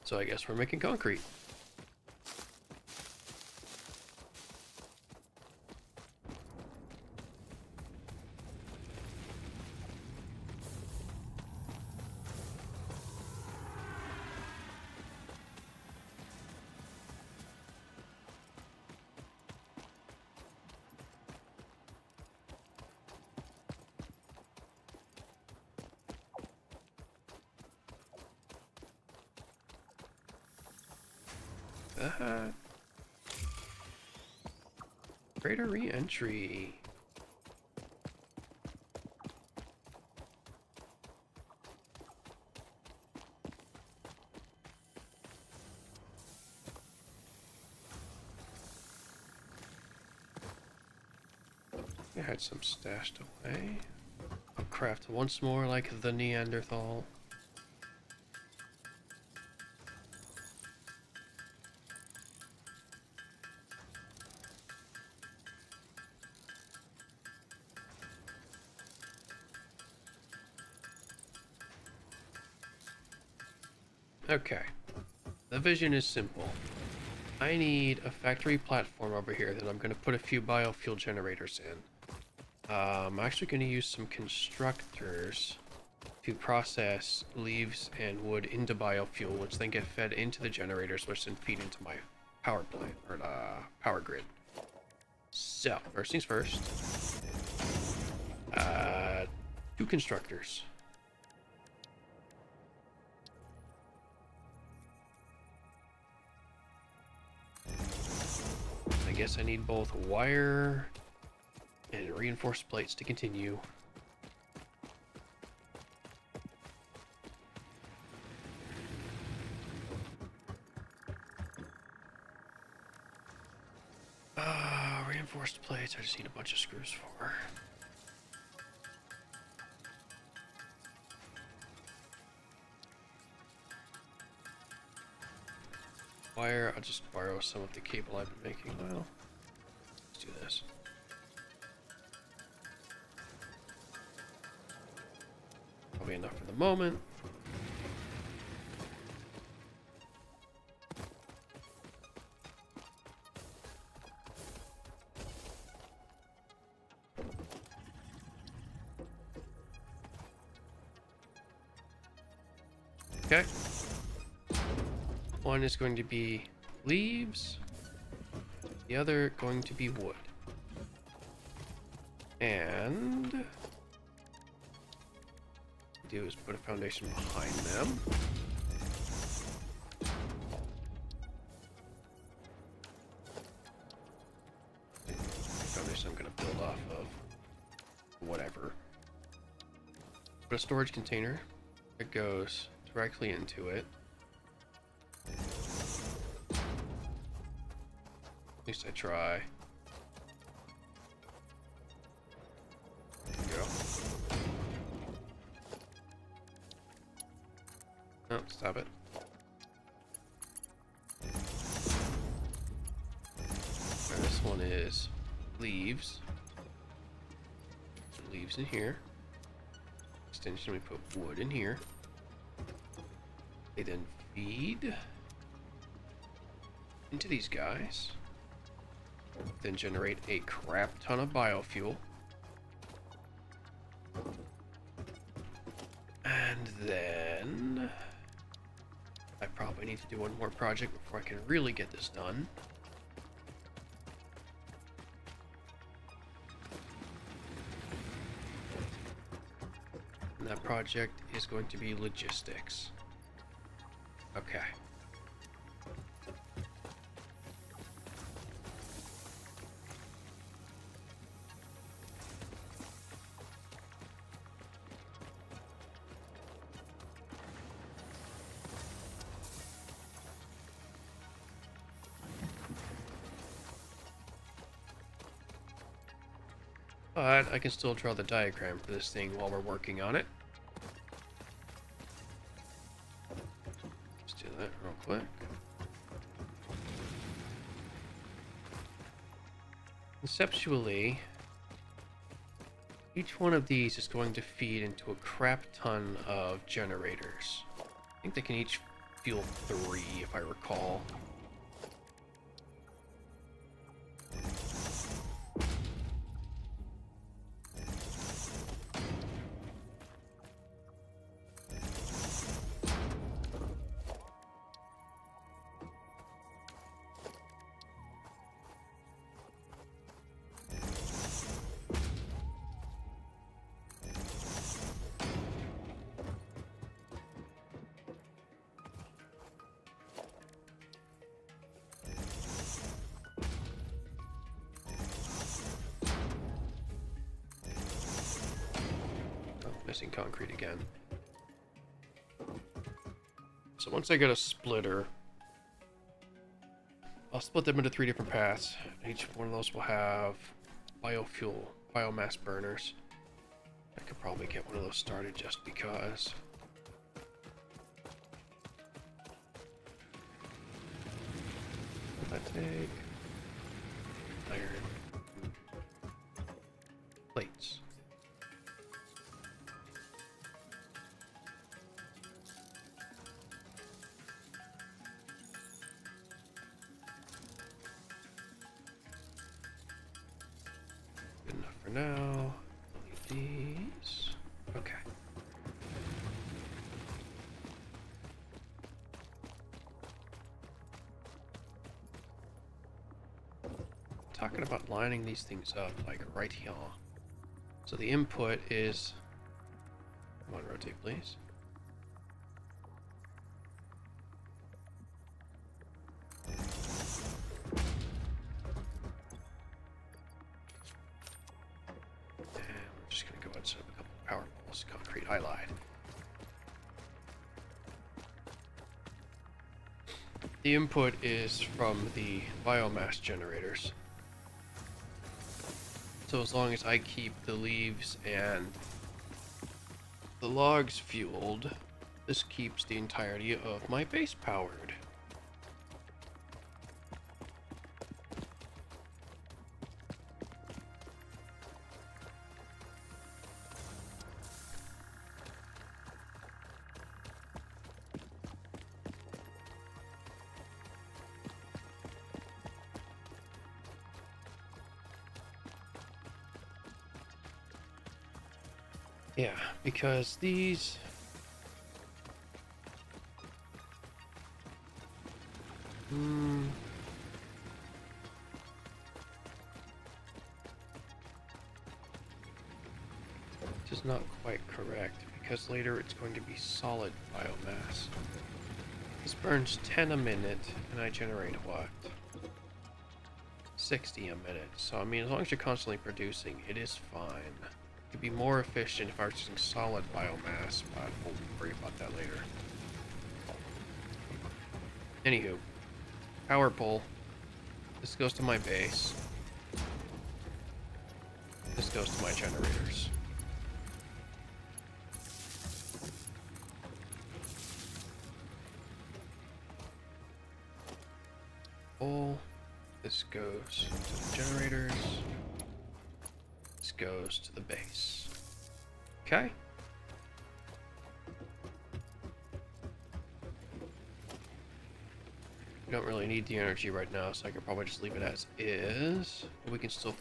So I guess we're making concrete. Greater re-entry. I had some stashed away. I'll craft once more like the Neanderthal. Okay, the vision is simple. I need a factory platform over here that I'm going to put a few biofuel generators in. I'm actually going to use some constructors to process leaves and wood into biofuel, which then get fed into the generators, which then feed into my power plant, or power grid. So, first things first. 2 constructors. I guess I need both wire and reinforced plates to continue. Reinforced plates, I just need a bunch of screws for. Wire, I'll just borrow some of the cable I've been making. Well, let's do this. Probably enough for the moment. Okay. One is going to be leaves, the other going to be wood. And what I'll do is put a foundation behind them. Foundation course I'm going to build off of whatever. Put a storage container that goes directly into it. At least I try. There we go. No, stop it. Alright, this one is leaves. Leaves in here. Extension, we put wood in here. They then feed into these guys. Then generate a crap ton of biofuel. And then I probably need to do one more project before I can really get this done. And that project is going to be logistics. Okay. But I can still draw the diagram for this thing while we're working on it. Let's do that real quick. Conceptually, each one of these is going to feed into a crap ton of generators. I think they can each fuel 3, if I recall. Missing concrete again. So once I get a splitter, I'll split them into 3 different paths. Each one of those will have biofuel, biomass burners. I could probably get one of those started just because. What did I take? Iron. Plates. For now, LEDs. Okay. Talking about lining these things up, like right here. So the input is. Come on, rotate, please. Concrete, I lied. The input is from the biomass generators. So as long as I keep the leaves and the logs fueled, this keeps the entirety of my base powered. Yeah, because these this is not quite correct, because later it's going to be solid biomass. This burns 10 a minute, and I generate what? 60 a minute. So, I mean, as long as you're constantly producing, it is fine. It could be more efficient if I was using solid biomass, but we'll worry about that later. Anywho, power pole. This goes to my base. This goes to my generators. Pole. This goes to the generators. This goes to the base. Okay. We don't really need the energy right now, so I could probably just leave it as is. But we can still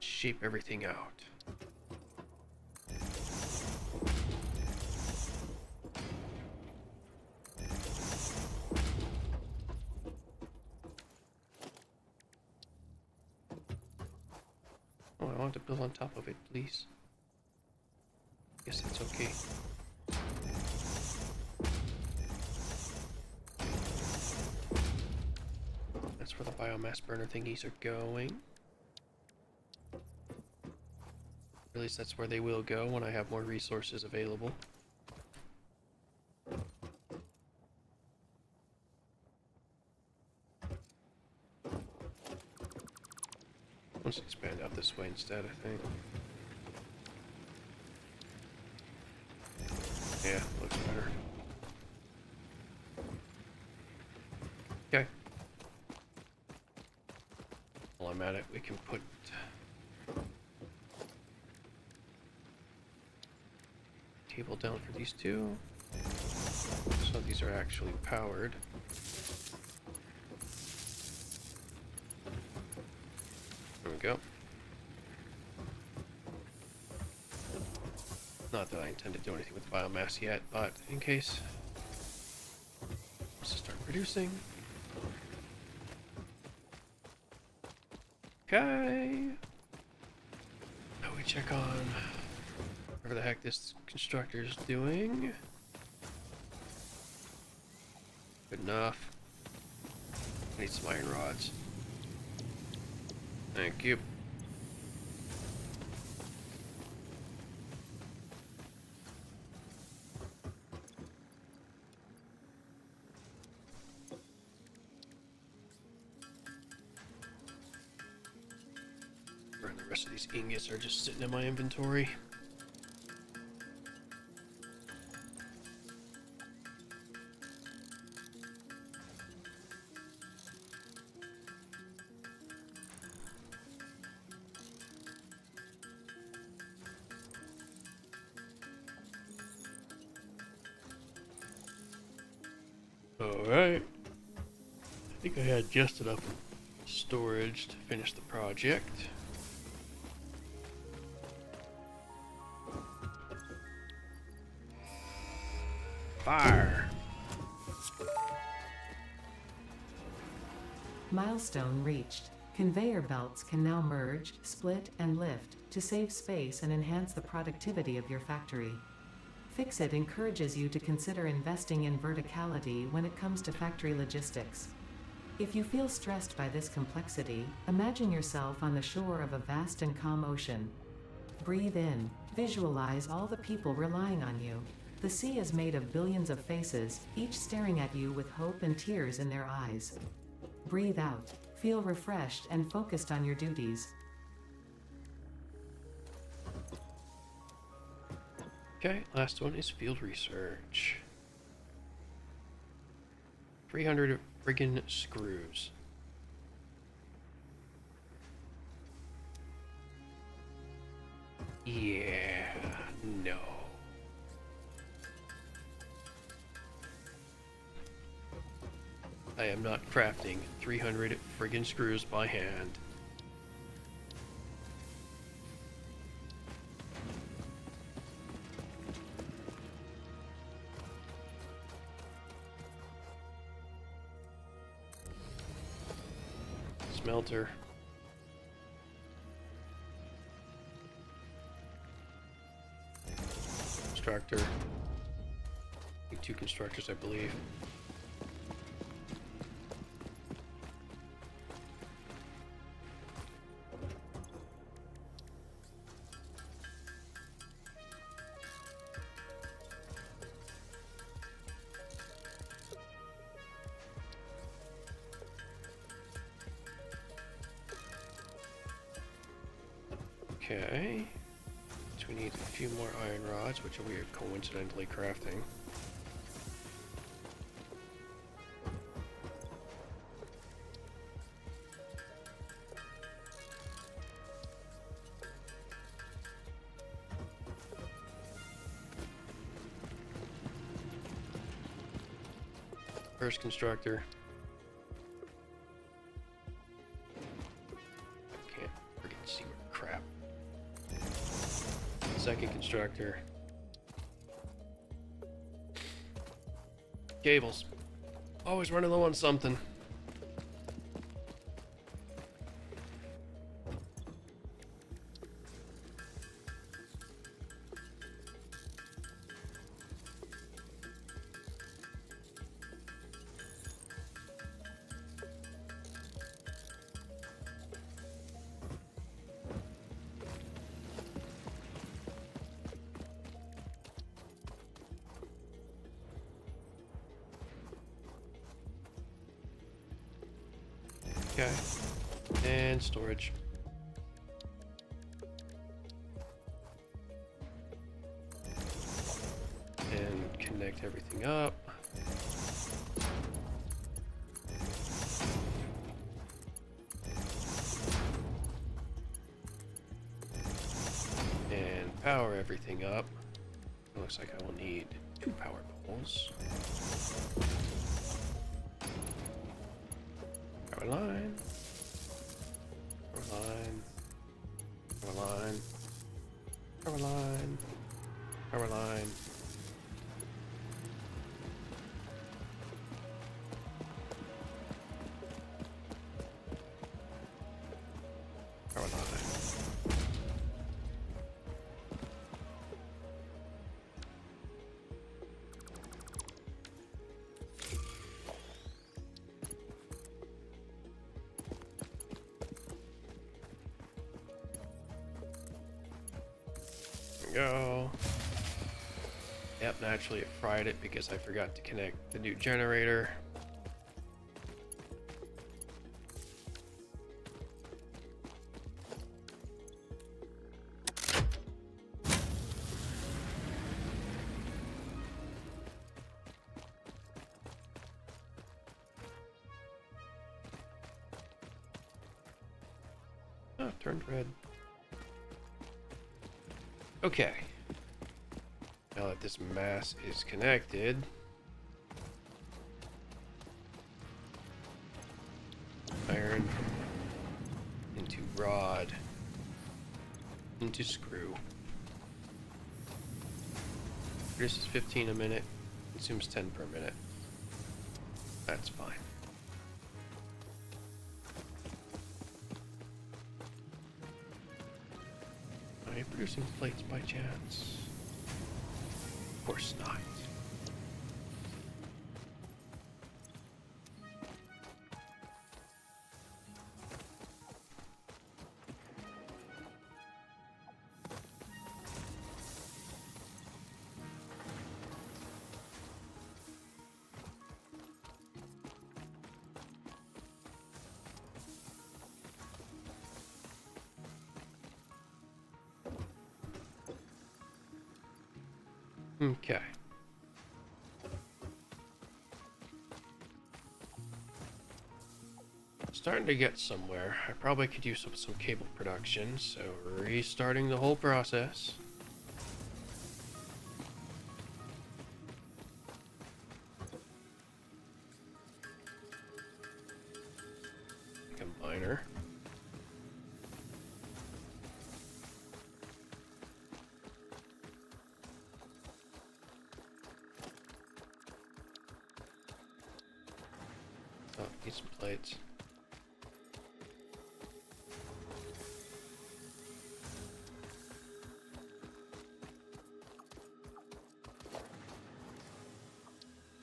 shape everything out. Oh, I want to build on top of it, please. Guess that's okay. That's where the biomass burner thingies are going. At least that's where they will go when I have more resources available. Let's expand out this way instead, I think. Yeah, looks better. Okay. While I'm at it, we can put table down for these two. So these are actually powered. There we go. Not that I intend to do anything with biomass yet, but in case. Let's just start producing. Okay. Now we check on whatever the heck this constructor's doing. Good enough. I need some iron rods. Thank you. And the rest of these ingots are just sitting in my inventory. Alright. I think I had just enough storage to finish the project. Fire! Milestone reached. Conveyor belts can now merge, split, and lift to save space and enhance the productivity of your factory. Fixit encourages you to consider investing in verticality when it comes to factory logistics. If you feel stressed by this complexity, imagine yourself on the shore of a vast and calm ocean. Breathe in, visualize all the people relying on you. The sea is made of billions of faces, each staring at you with hope and tears in their eyes. Breathe out, feel refreshed and focused on your duties. Okay, last one is field research. 300 friggin' screws. Yeah, no. I am not crafting 300 friggin' screws by hand. Smelter. Constructor. Two constructors, I believe. Okay. So we need a few more iron rods, which we are coincidentally crafting. First constructor. I can't freaking see what crap. Second constructor. Cables. Always running low on something. Okay. And storage. And connect everything up. And power everything up. It looks like I will need 2 power poles. Power line. Power line. Power line. Power line. Power line. Power line. Go. Yep, naturally it fried it because I forgot to connect the new generator. Oh, it turned red. Okay. Now that this mass is connected, iron into rod into screw. This is 15 a minute, consumes 10 per minute. That's fine. Are you producing plates by chance? Of course not. Okay. Starting to get somewhere. I probably could use some cable production, so restarting the whole process. Combiner. Oh, need some plates.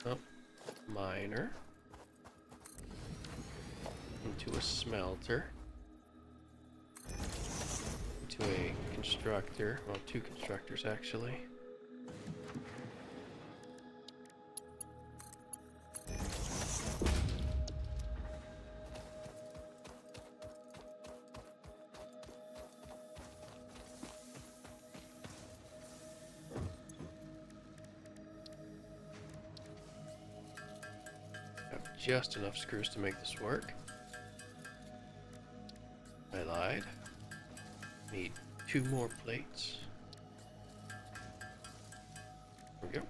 Oh, miner. Into a smelter. Into a constructor. Well, 2 constructors actually. just enough screws to make this work. I lied. Need 2 more plates. There we go.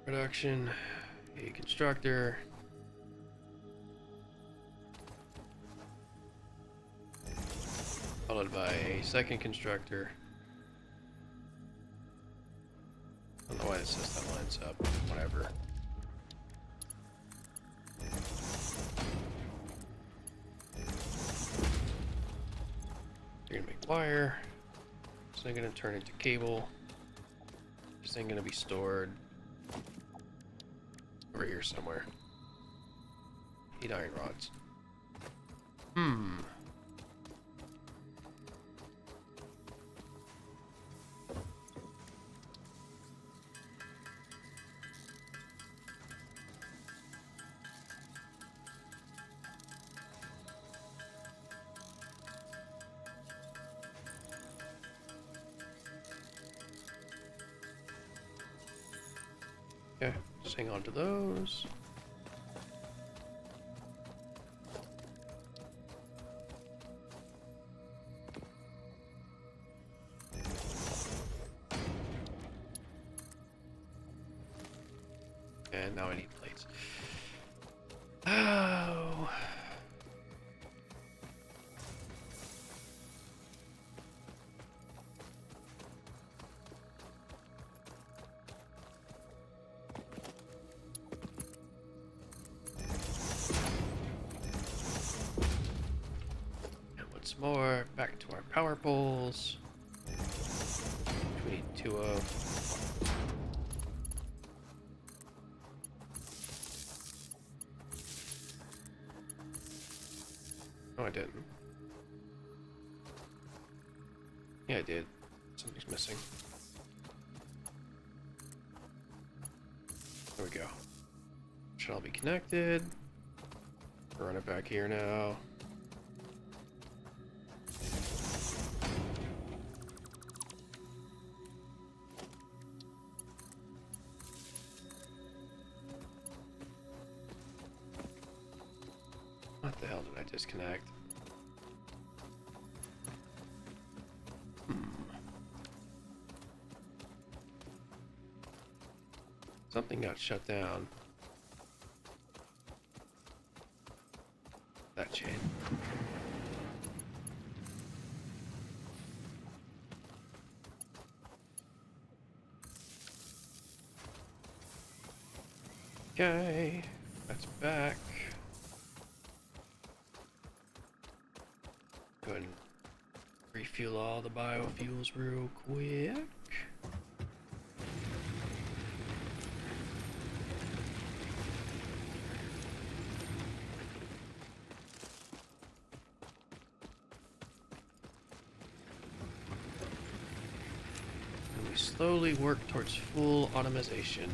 Production, a constructor. Followed by a second constructor. I don't know why it says that lines up. Whatever. You're gonna make wire. This thing gonna turn into cable. This thing gonna be stored over here somewhere. 8 iron rods. Okay, just hang on to those. And now I need plates. Oh. And once more, back to our power poles. Which we need 2 of. No, I didn't. Yeah, I did. Something's missing. There we go. Should all be connected. Run it back here now. What the hell did I disconnect? Something got shut down. That chain. Okay, that's back. Go ahead and refuel all the biofuels real quick. And we slowly work towards full automation.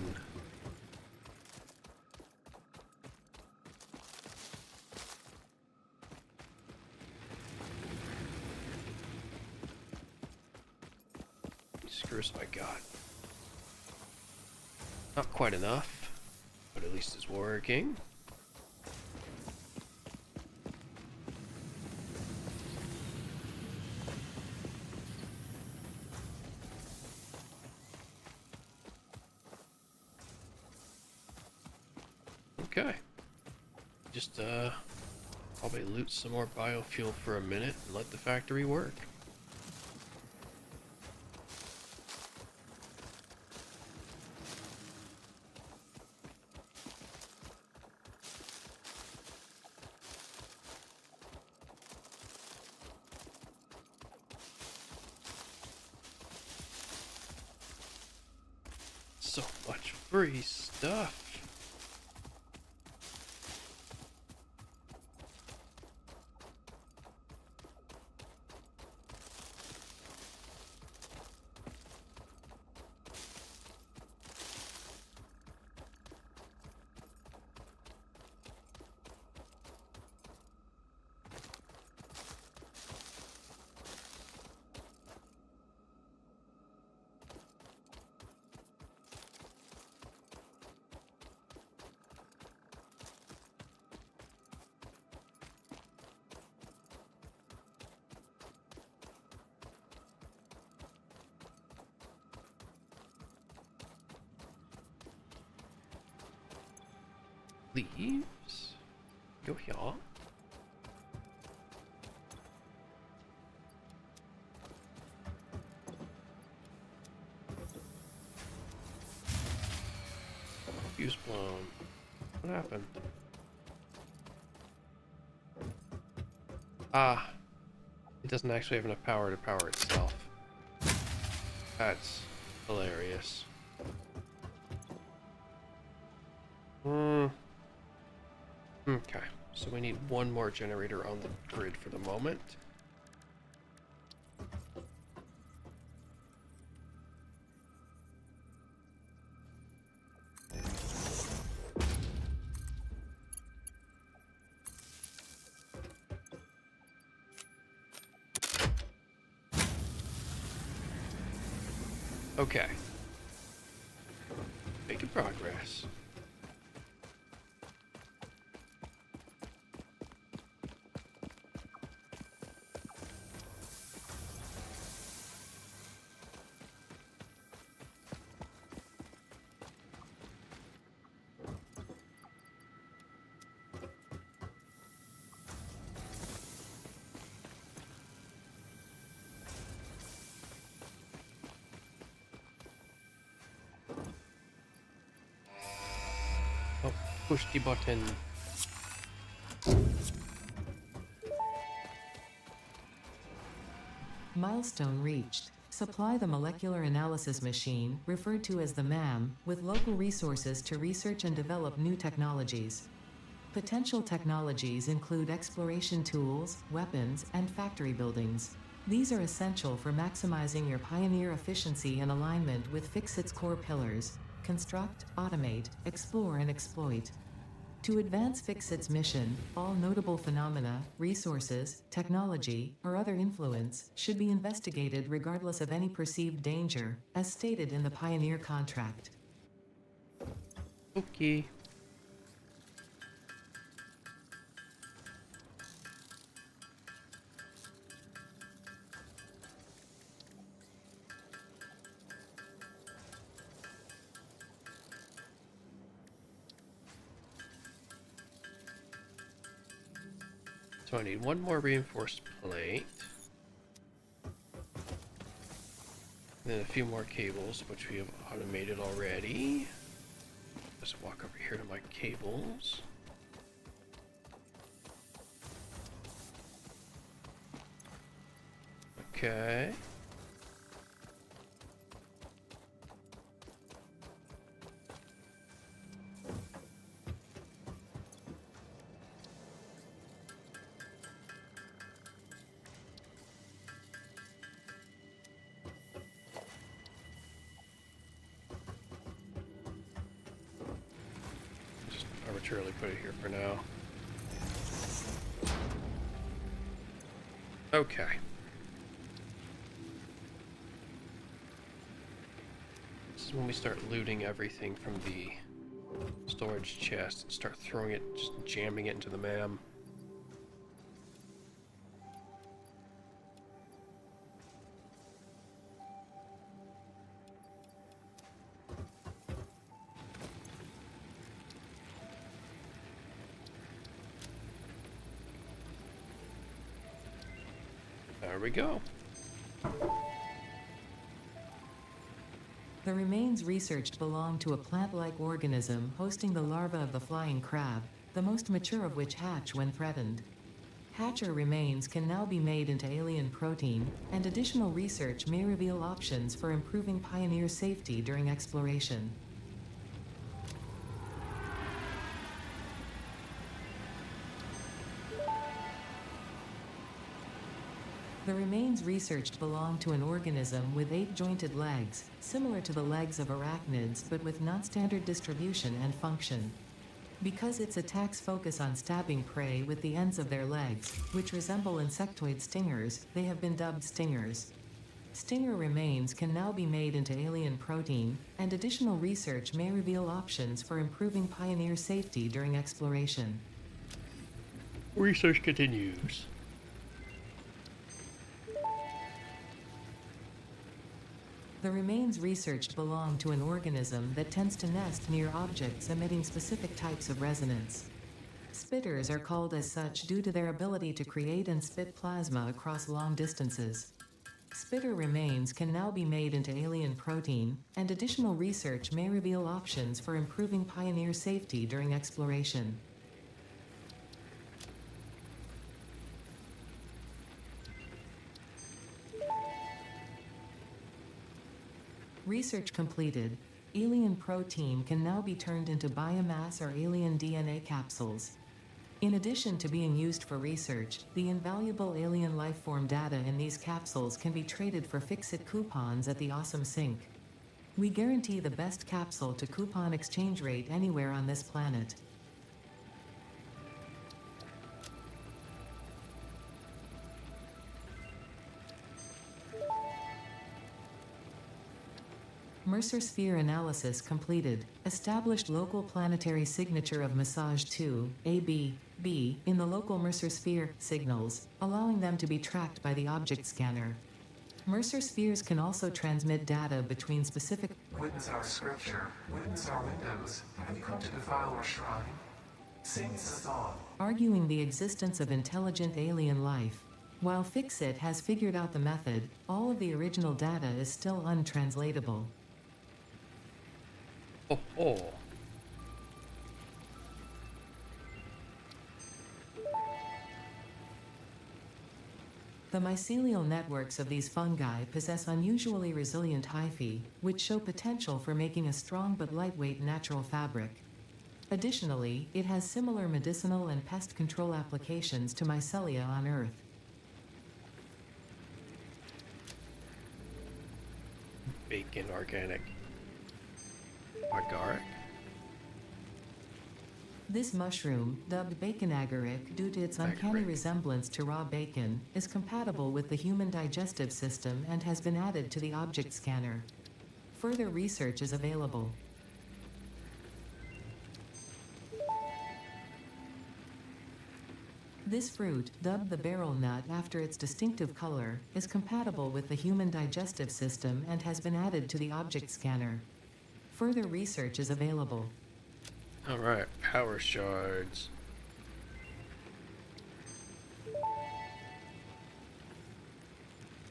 Screws I got. Not quite enough, but at least it's working. Okay. Just probably loot some more biofuel for a minute and let the factory work. So much free stuff. leaves. Go here. Fuse blown. What happened? Ah, it doesn't actually have enough power to power itself. That's hilarious. Okay, so we need one more generator on the grid for the moment. Okay. Making progress. Oh, push the button. Milestone reached. Supply the molecular analysis machine, referred to as the MAM, with local resources to research and develop new technologies. Potential technologies include exploration tools, weapons, and factory buildings. These are essential for maximizing your Pioneer efficiency and alignment with Fixit's core pillars: construct, automate, explore, and exploit. To advance Fixit's mission, all notable phenomena, resources, technology, or other influence should be investigated regardless of any perceived danger, as stated in the Pioneer contract. Okay. So I need one more reinforced plate. And then a few more cables, which we have automated already. Let's walk over here to my cables. Okay. Just arbitrarily put it here for now. Okay. This is when we start looting everything from the storage chest and start throwing it, just jamming it into the MAM. There we go. The remains researched belong to a plant-like organism hosting the larva of the flying crab, the most mature of which hatch when threatened. Hatcher remains can now be made into alien protein, and additional research may reveal options for improving Pioneer safety during exploration. The remains researched belong to an organism with 8 jointed legs, similar to the legs of arachnids but with non-standard distribution and function. Because its attacks focus on stabbing prey with the ends of their legs, which resemble insectoid stingers, they have been dubbed stingers. Stinger remains can now be made into alien protein, and additional research may reveal options for improving Pioneer safety during exploration. Research continues. The remains researched belong to an organism that tends to nest near objects emitting specific types of resonance. Spitters are called as such due to their ability to create and spit plasma across long distances. Spitter remains can now be made into alien protein, and additional research may reveal options for improving Pioneer safety during exploration. Research completed. Alien protein can now be turned into biomass or alien DNA capsules. In addition to being used for research, the invaluable alien lifeform data in these capsules can be traded for fix-it coupons at the Awesome Sync. We guarantee the best capsule to coupon exchange rate anywhere on this planet. Mercer sphere analysis completed. Established local planetary signature of massage 2, AB, B, in the local Mercer sphere signals, allowing them to be tracked by the object scanner. Mercer spheres can also transmit data between specific. Witness our scripture, witness our windows. Have you come to defile our shrine? Sing us on. Arguing the existence of intelligent alien life. While Fixit has figured out the method, all of the original data is still untranslatable. Oh, oh. The mycelial networks of these fungi possess unusually resilient hyphae, which show potential for making a strong but lightweight natural fabric. Additionally, it has similar medicinal and pest control applications to mycelia on Earth. Bacon organic. Agaric? This mushroom, dubbed bacon agaric due to its uncanny resemblance to raw bacon, is compatible with the human digestive system and has been added to the object scanner. Further research is available. This fruit, dubbed the barrel nut after its distinctive color, is compatible with the human digestive system and has been added to the object scanner. Further research is available. Alright, power shards.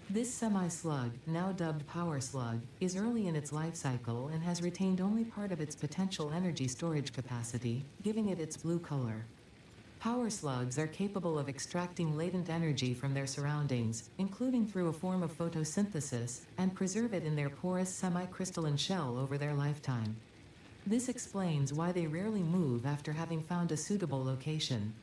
This semi-slug, now dubbed power slug, is early in its life cycle and has retained only part of its potential energy storage capacity, giving it its blue color. Power slugs are capable of extracting latent energy from their surroundings, including through a form of photosynthesis, and preserve it in their porous semi-crystalline shell over their lifetime. This explains why they rarely move after having found a suitable location.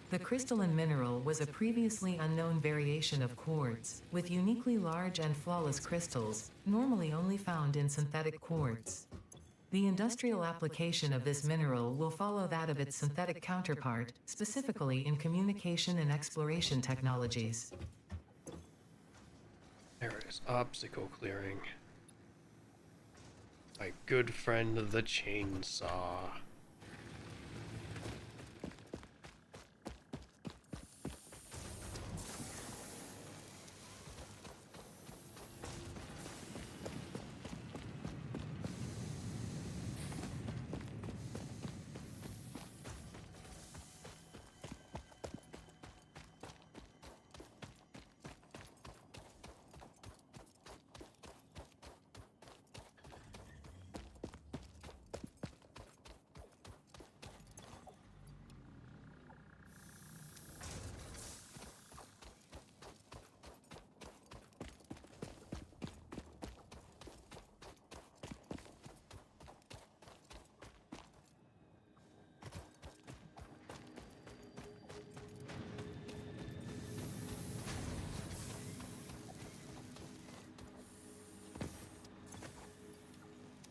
The crystalline mineral was a previously unknown variation of quartz, with uniquely large and flawless crystals, normally only found in synthetic quartz. The industrial application of this mineral will follow that of its synthetic counterpart, specifically in communication and exploration technologies. There it is, obstacle clearing. My good friend the chainsaw.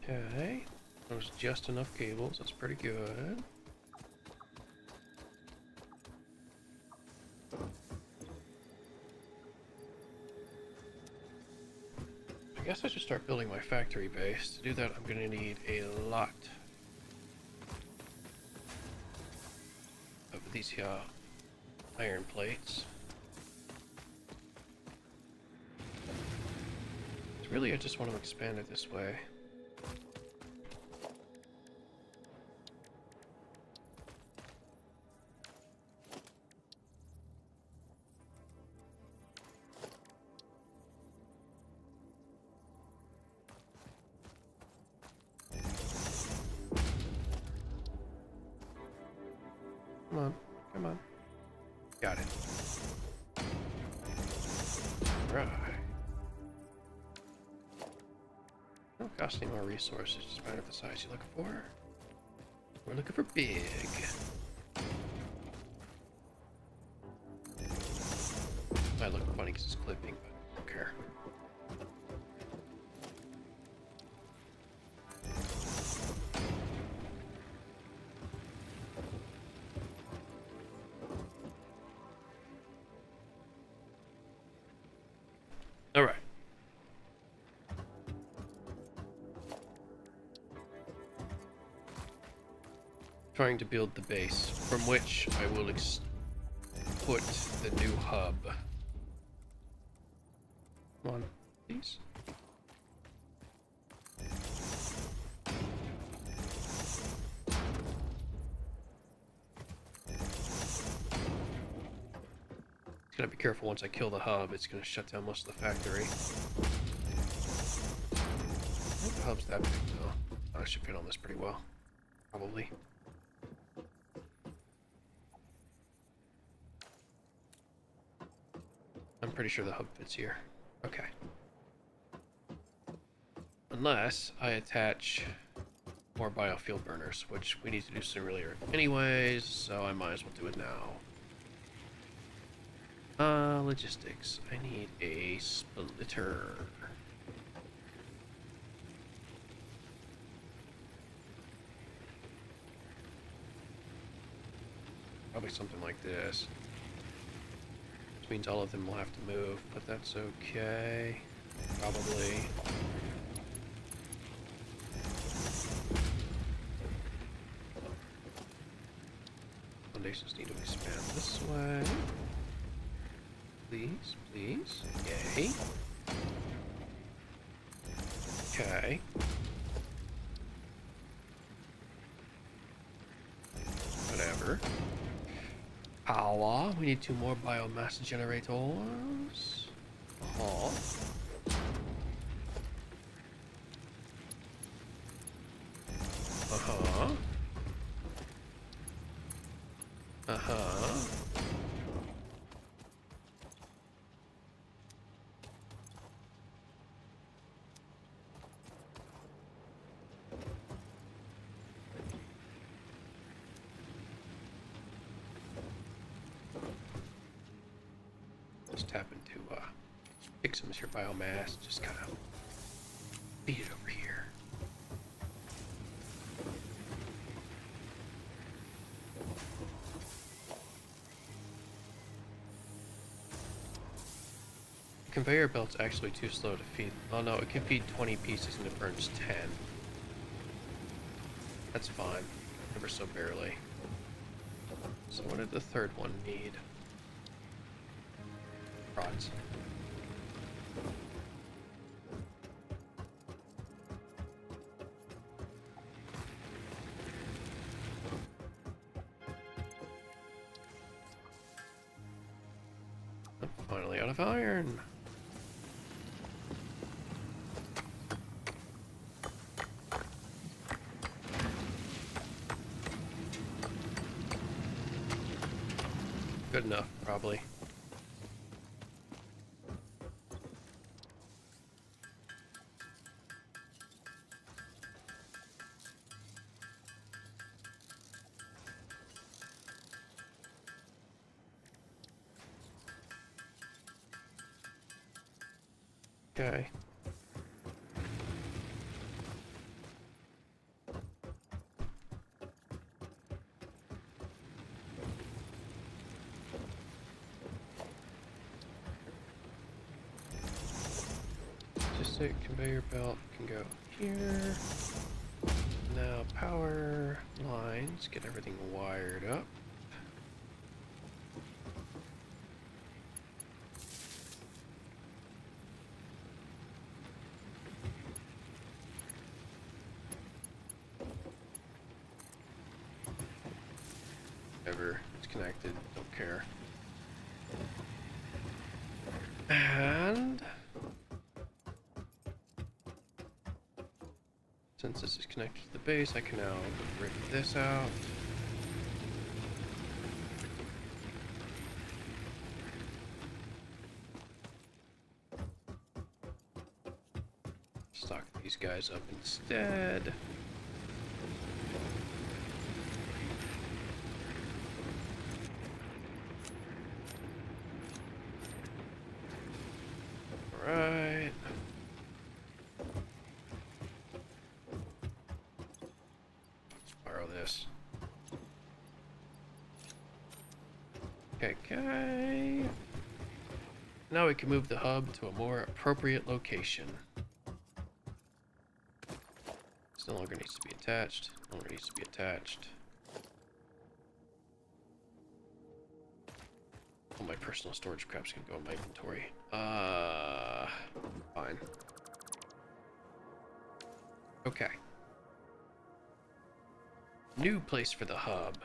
Okay, there's just enough cables, that's pretty good. I guess I should start building my factory base. To do that, I'm gonna need a lot these iron plates. Really, I just want to expand it this way. Come on, come on. Got it. Right. Don't cost any more resources, just find out the size you're looking for. We're looking for big. Might look funny because it's clipping, but I don't care. All right. Trying to build the base from which I will put the new hub. Come on, please. Gotta be careful once I kill the hub, it's gonna shut down most of the factory. I think the hub's that big though. I should fit on this pretty well. Probably. I'm pretty sure the hub fits here. Okay. Unless I attach more biofuel burners, which we need to do sooner or later anyways, so I might as well do it now. Logistics. I need a splitter. Probably something like this. Which means all of them will have to move, but that's okay. Probably. Foundations need to expand this way. Please, please. Yay. Okay. Whatever. Power. We need 2 more biomass generators. Uh-huh. Uh-huh. Uh-huh. Just tap into pick some of your biomass, just kind of feed it over here. Conveyor belt's actually too slow to feed. Oh no, it can feed 20 pieces and it burns 10. That's fine. Ever so barely. So what did the third one need? Rods. I'm finally out of iron. Good enough, probably. Okay. Just a conveyor belt can go here. Now power lines, get everything wired up. Whatever, it's connected, don't care. And since this is connected to the base, I can now rip this out. Stock these guys up instead. Alright. Let's borrow this. Okay. Now we can move the hub to a more appropriate location. This no longer needs to be attached. No longer needs to be attached. All my personal storage crap's gonna go in my inventory. Fine. Okay. New place for the hub.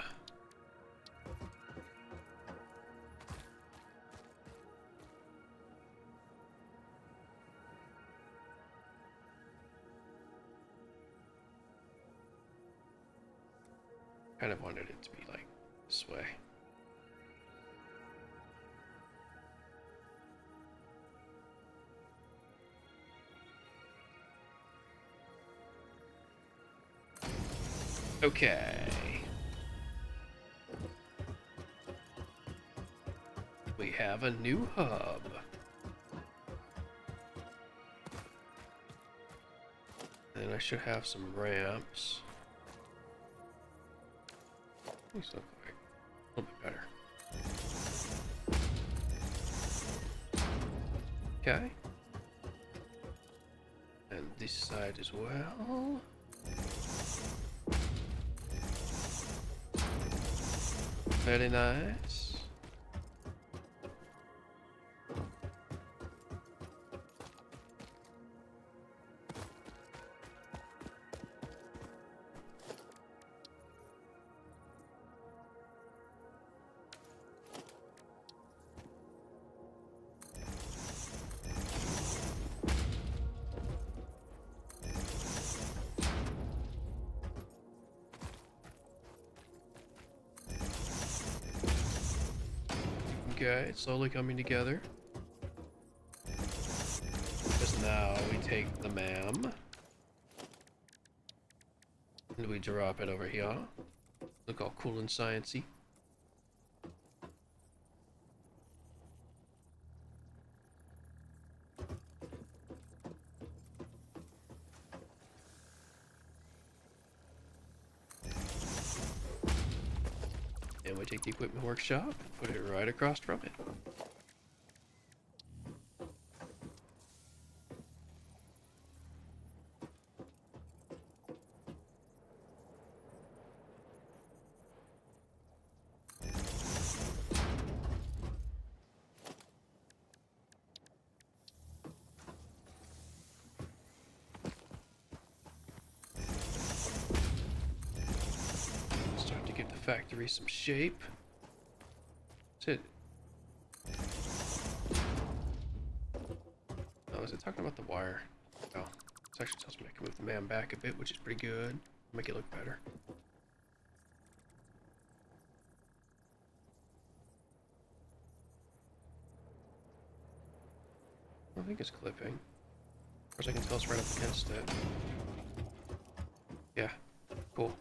Kind of wanted it to be like this way. Okay. We have a new hub. And I should have some ramps. These look like a little bit better. Okay. And this side as well. Very nice. Okay, it's slowly coming together. Because now we take the MAM and we drop it over here. Look all cool and sciencey. And we take the equipment workshop and put it right across from it. Start to give the factory some shape. That's it. Oh, is it talking about the wire? Oh, this actually tells me I can move the man back a bit, which is pretty good. Make it look better. I think it's clipping. Of course, I can tell it's right up against it. Yeah, cool.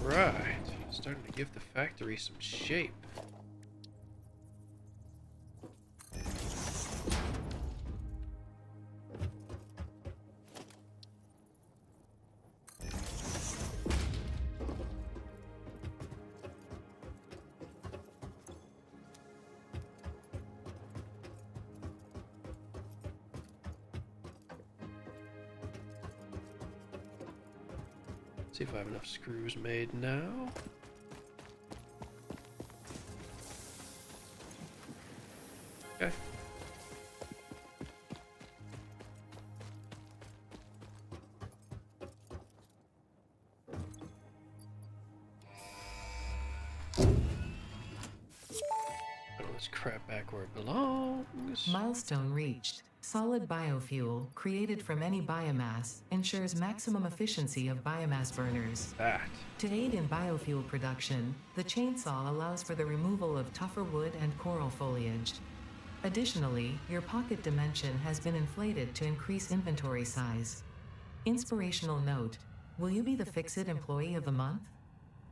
Alright, starting to give the factory some shape. See if I have enough screws made now. Okay. Put this crap back where it belongs. Milestone reached. Solid biofuel, created from any biomass, ensures maximum efficiency of biomass burners. That. To aid in biofuel production, the chainsaw allows for the removal of tougher wood and coral foliage. Additionally, your pocket dimension has been inflated to increase inventory size. Inspirational note: will you be the Fix-It Employee of the Month?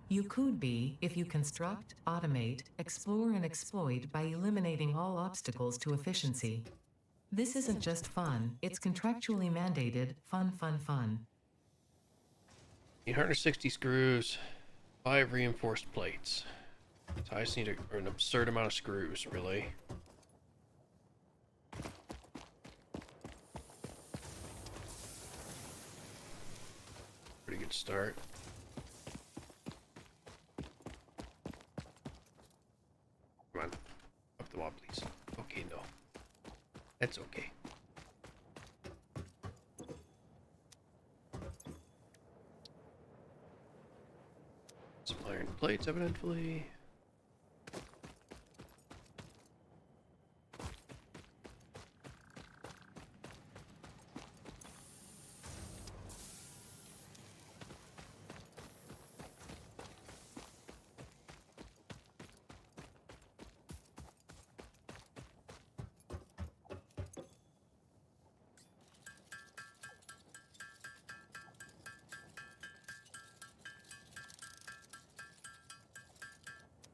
You could be if you construct, automate, explore, and exploit by eliminating all obstacles to efficiency. This isn't just fun, it's contractually mandated, fun, fun, fun. 860 screws, 5 reinforced plates. So I just need an absurd amount of screws, really. Pretty good start. Come on. Up the wall, please. Okay, no. That's okay. Some iron plates, evidently.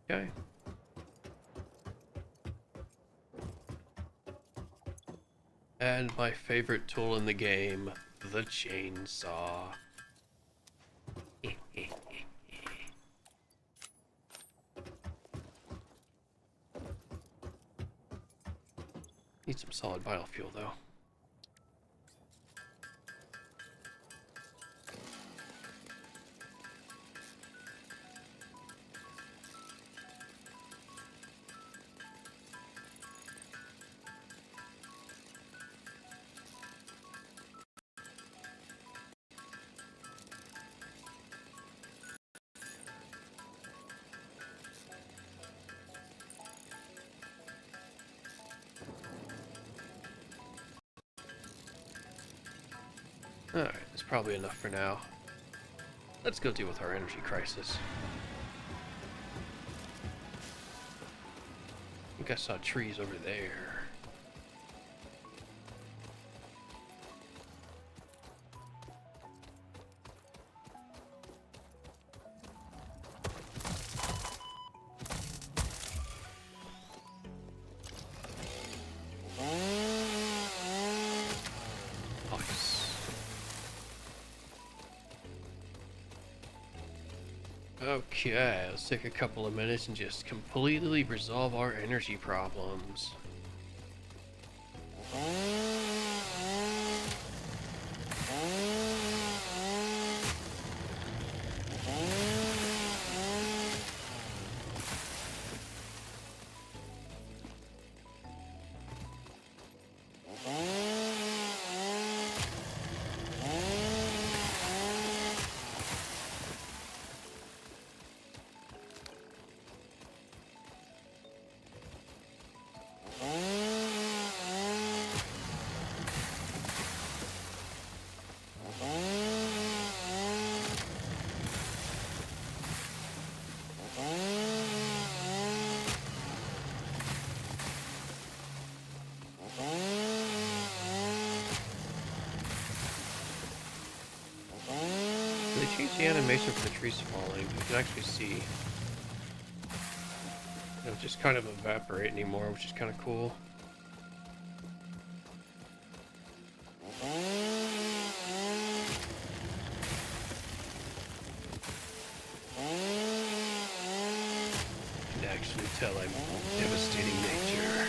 Okay. And my favorite tool in the game, the chainsaw. Need some solid biofuel though. Alright, that's probably enough for now. Let's go deal with our energy crisis. I think I saw trees over there. Okay, let's take a couple of minutes and just completely resolve our energy problems. They changed the animation for the trees falling. You can actually see it'll just kind of evaporate anymore, which is kind of cool. You can actually tell I'm devastating nature.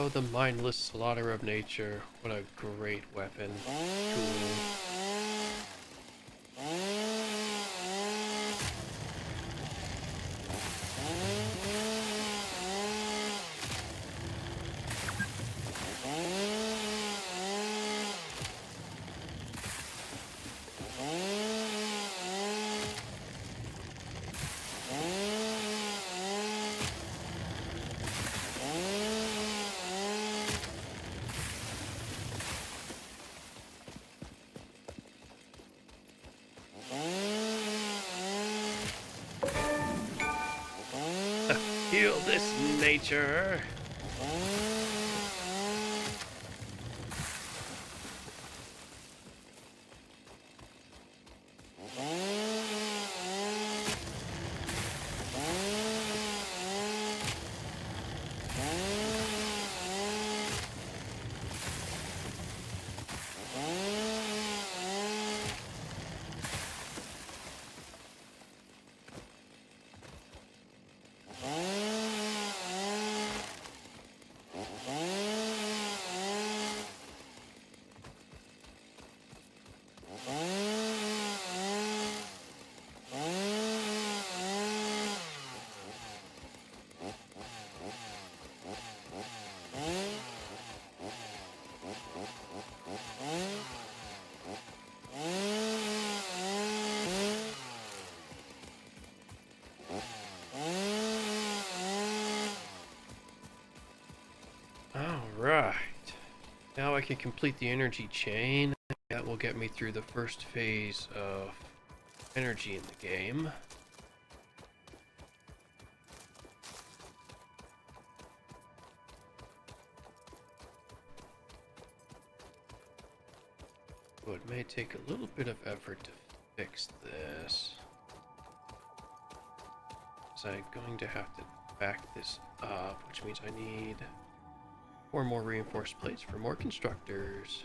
Oh, the mindless slaughter of nature. What a great weapon. Tool. Heal this nature. Alright. Now I can complete the energy chain. That will get me through the first phase of energy in the game. So it may take a little bit of effort to fix this. So I'm going to have to back this up, which means I need 4 more reinforced plates for more constructors.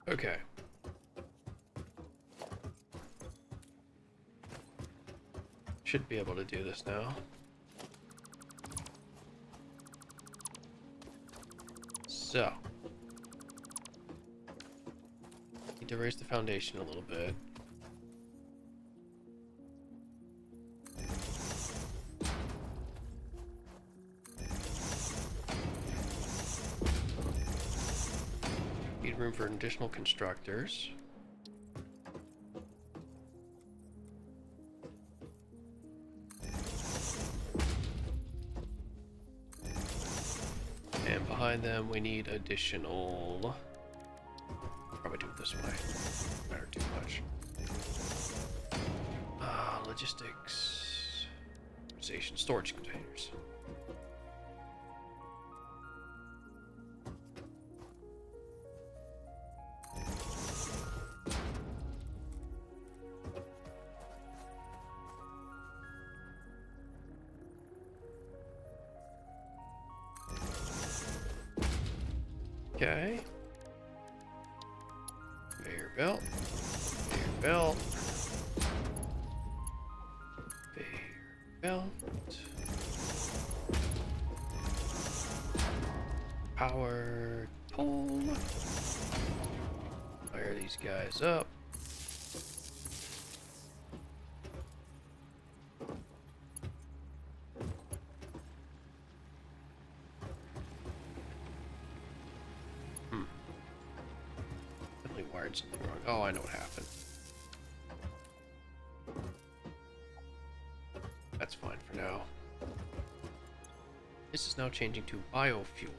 Okay. Should be able to do this now. So. Need to raise the foundation a little bit. Need room for additional constructors. And behind them we need additional... Probably do it this way. Matter too much. Logistics. Station storage containers. Okay. Conveyor belt. Conveyor belt. Conveyor belt. Power pole. Fire these guys up. Definitely wired something wrong. Oh, I know what happened. That's fine for now. This is now changing to biofuel.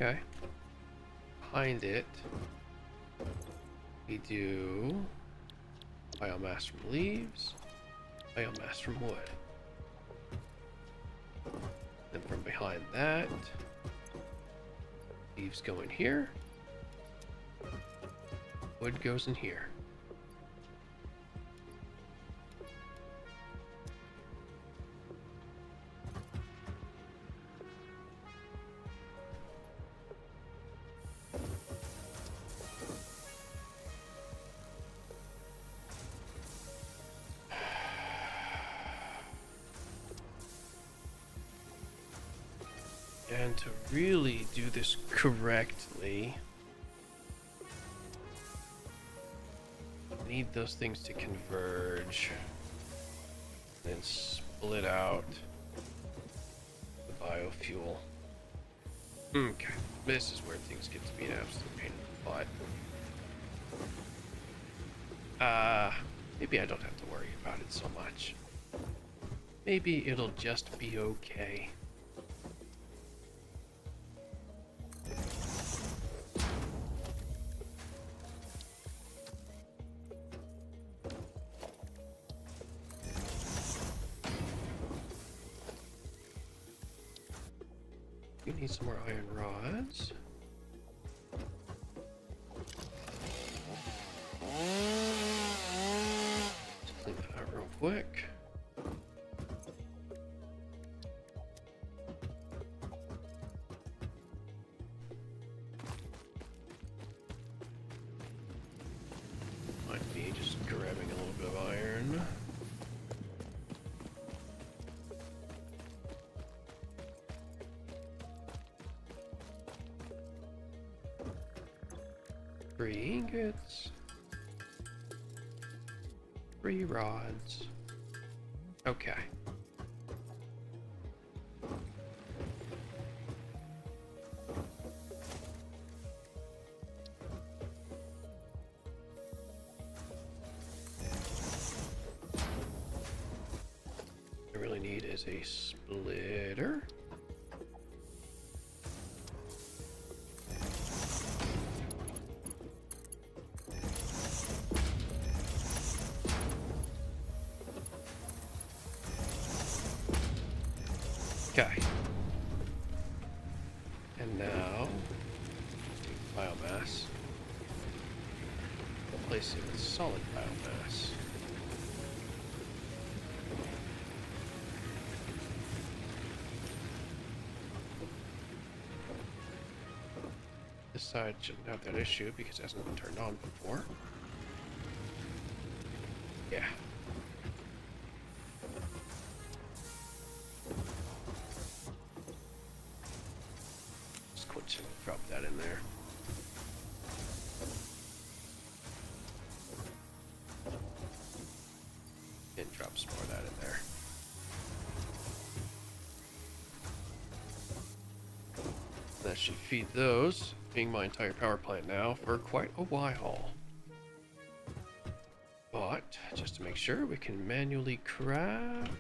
Okay. Behind it, we do Biomass from leaves. Biomass from wood. Then from behind that, leaves go in here. Wood goes in here. And to really do this correctly, I need those things to converge and split out the biofuel. Okay, this is where things get to be an absolute pain in the butt. Maybe I don't have to worry about it so much. Maybe it'll just be okay. We need some more iron rods. Just clean that out real quick. Might be just grabbing a little bit of iron. Three ingots. 3 rods. Okay. What I really need is a splitter. Okay. And now, biomass. Replace it with solid biomass. This side shouldn't have that issue because it hasn't been turned on before. Yeah. Drop that in there. And drop some more of that in there. That should feed those, being my entire power plant now, for quite a while. But, just to make sure, we can manually craft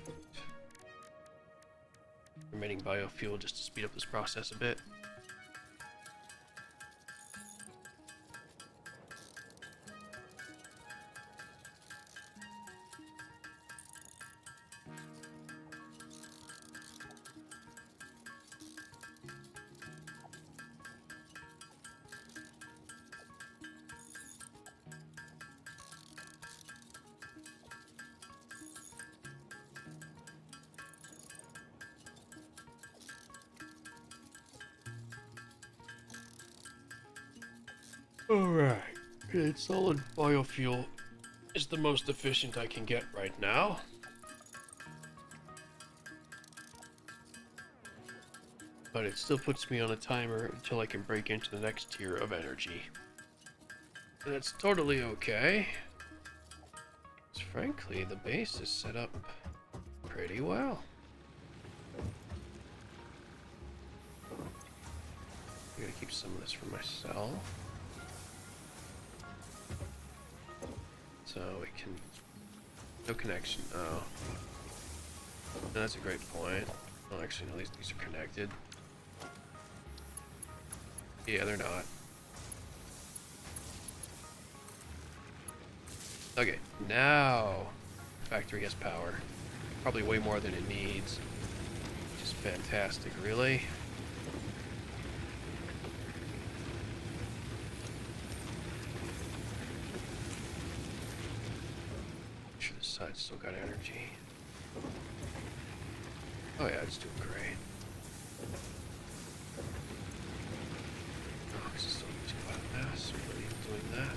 remaining biofuel just to speed up this process a bit. Alright, good solid biofuel is the most efficient I can get right now. But it still puts me on a timer until I can break into the next tier of energy. And that's totally okay. Because frankly, the base is set up pretty well. I'm gonna keep some of this for myself. So we can... No connection. Oh. No, that's a great point. Oh, actually, no, these are connected. Yeah, they're not. Okay, now factory has power. Probably way more than it needs. Which is fantastic, really. Make sure this side's still got energy. Oh yeah, it's doing great. Oh, it's still using biomass. Really doing that.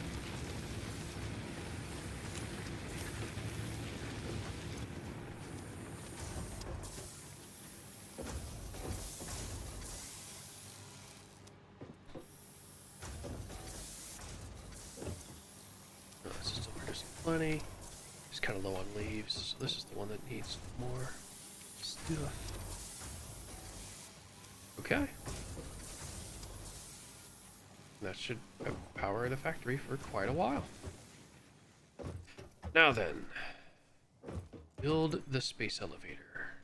No, this is still producing plenty. It's kind of low on leaves, so this is the one that needs more stuff. Okay. That should power the factory for quite a while. Now then, build the space elevator.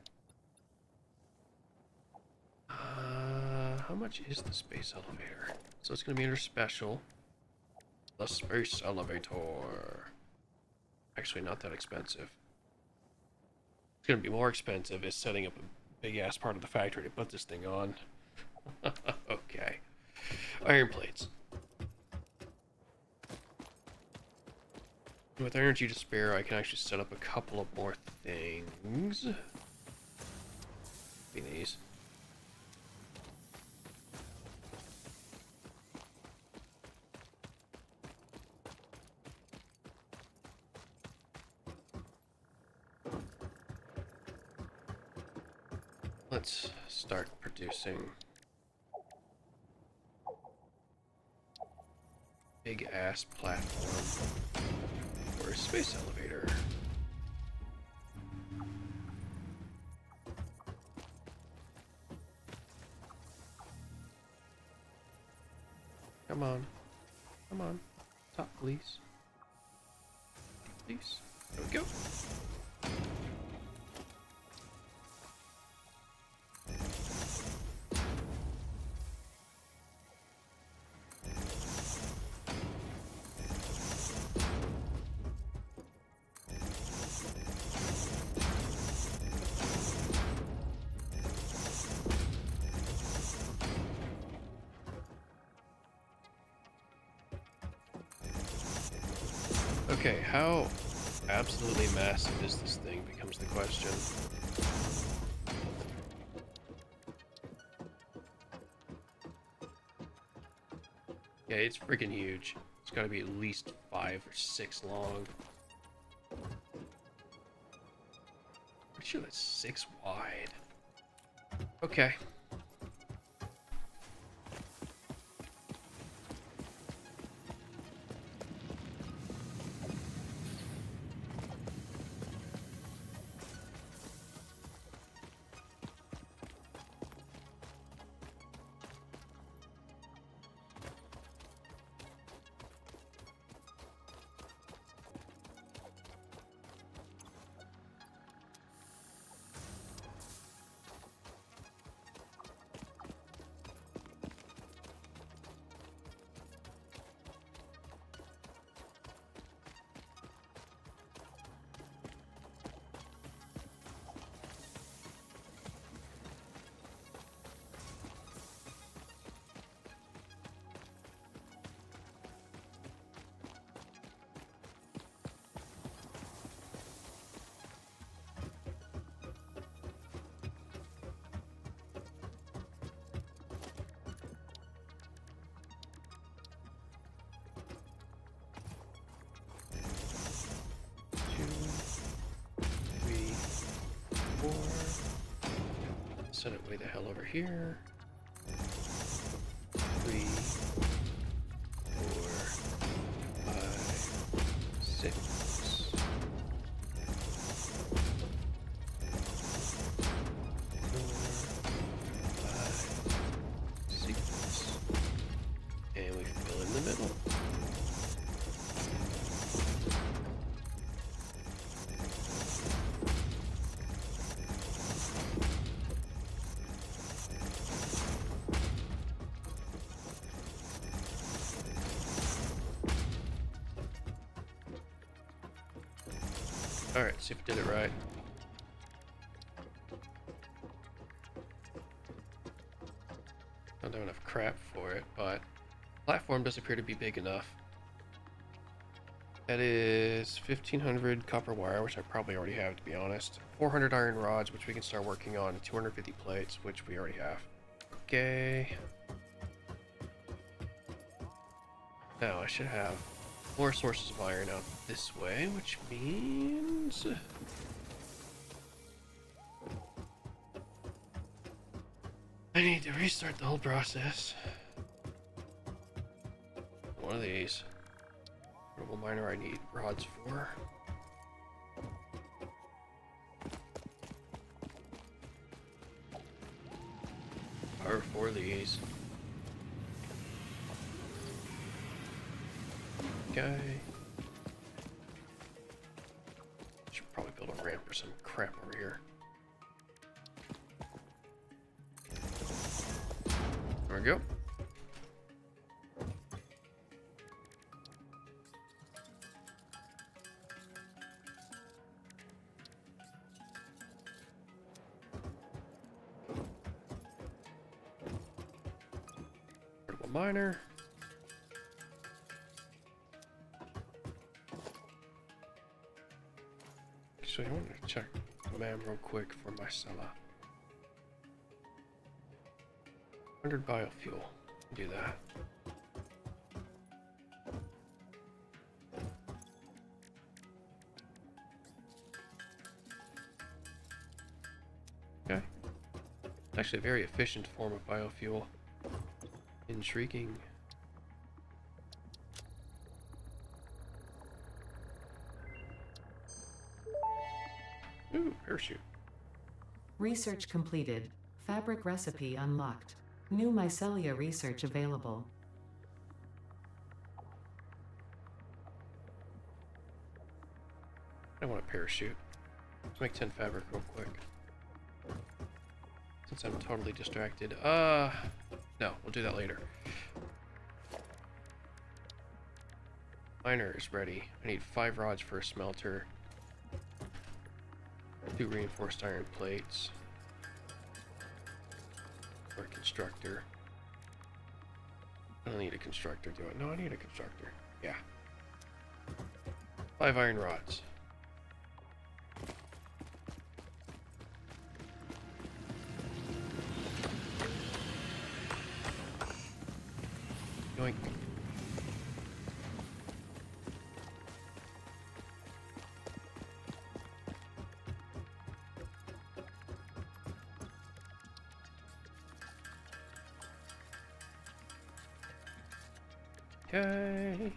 How much is the space elevator? So it's going to be under special. The space elevator. Actually, not that expensive. It's going to be more expensive is setting up a big ass part of the factory to put this thing on. Okay. Iron plates. With energy to spare, I can actually set up a couple of more things. Be these. Let's start producing big ass platform for a space elevator. Come on. Come on. Top, please. Please. There we go. Okay, how absolutely massive is this thing becomes the question. Yeah, it's freaking huge. It's got to be at least 5 or 6 long. Pretty sure that's 6 wide. Okay. Set it way the hell over here. 3, 4, 5, 6. 4, 5, 6. And we fill in the middle. Alright, see if we did it right. Don't have enough crap for it, but platform does appear to be big enough. That is 1,500 copper wire, which I probably already have, to be honest. 400 iron rods, which we can start working on. 250 plates, which we already have. Okay. Now I should have more sources of iron out this way, which means... I need to restart the whole process. One of these. Portable miner I need rods for. Power for these. Okay. Should probably build a ramp or some crap over here. There we go. Portable miner. Actually, I want to check the map real quick for my cellar. 100 biofuel. Do that. Okay. Actually, a very efficient form of biofuel. Intriguing. Ooh, parachute. Research completed. Fabric recipe unlocked. New mycelia research available. I want a parachute. Let's make 10 fabric real quick. Since I'm totally distracted. No, we'll do that later. Miner is ready. I need 5 rods for a smelter. 2 reinforced iron plates. Or a constructor. I don't need a constructor, do I? No, I need a constructor. Yeah. 5 iron rods. Yoink. Okay.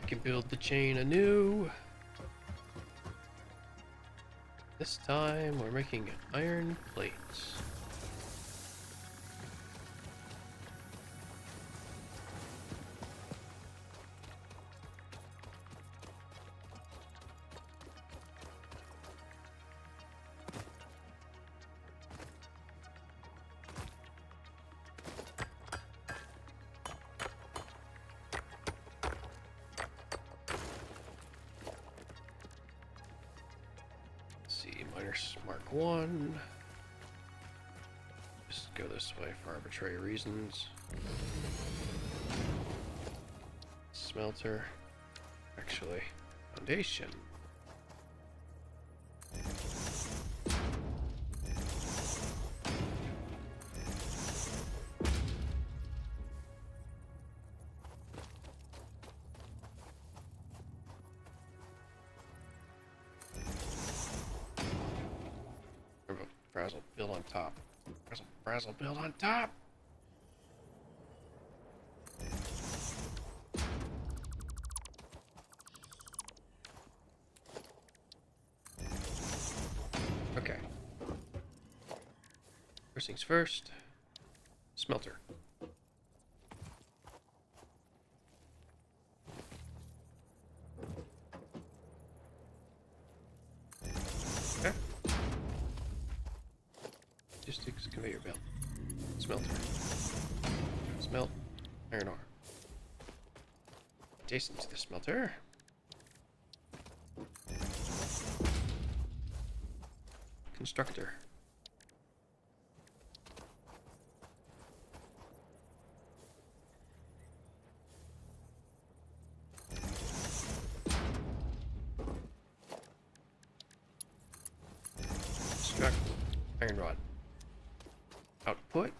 We can build the chain anew. This time we're making iron plates. Mark 1. Just go this way for arbitrary reasons. Smelter. Actually, foundation. Frazzle, build on top. Frazzle, build on top! Okay. First things first. Smelter. Okay. Logistics conveyor belt. Smelter. Smelt. Iron ore. Adjacent to the smelter. constructor. Construct iron rod. Output.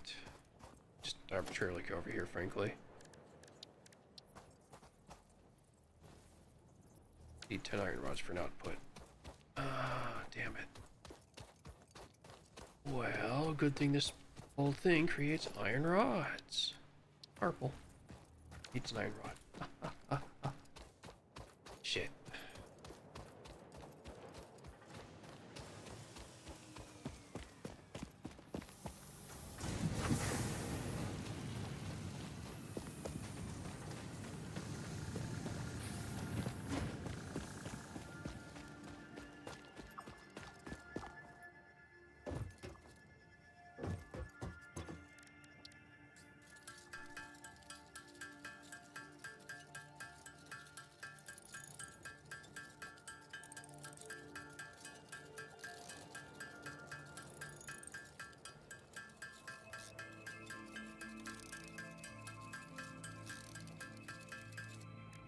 Just arbitrarily go over here, frankly. Need 10 iron rods for an output. Ah, damn it. Well, good thing this whole thing creates iron rods. Purple. Needs an iron rod. Shit.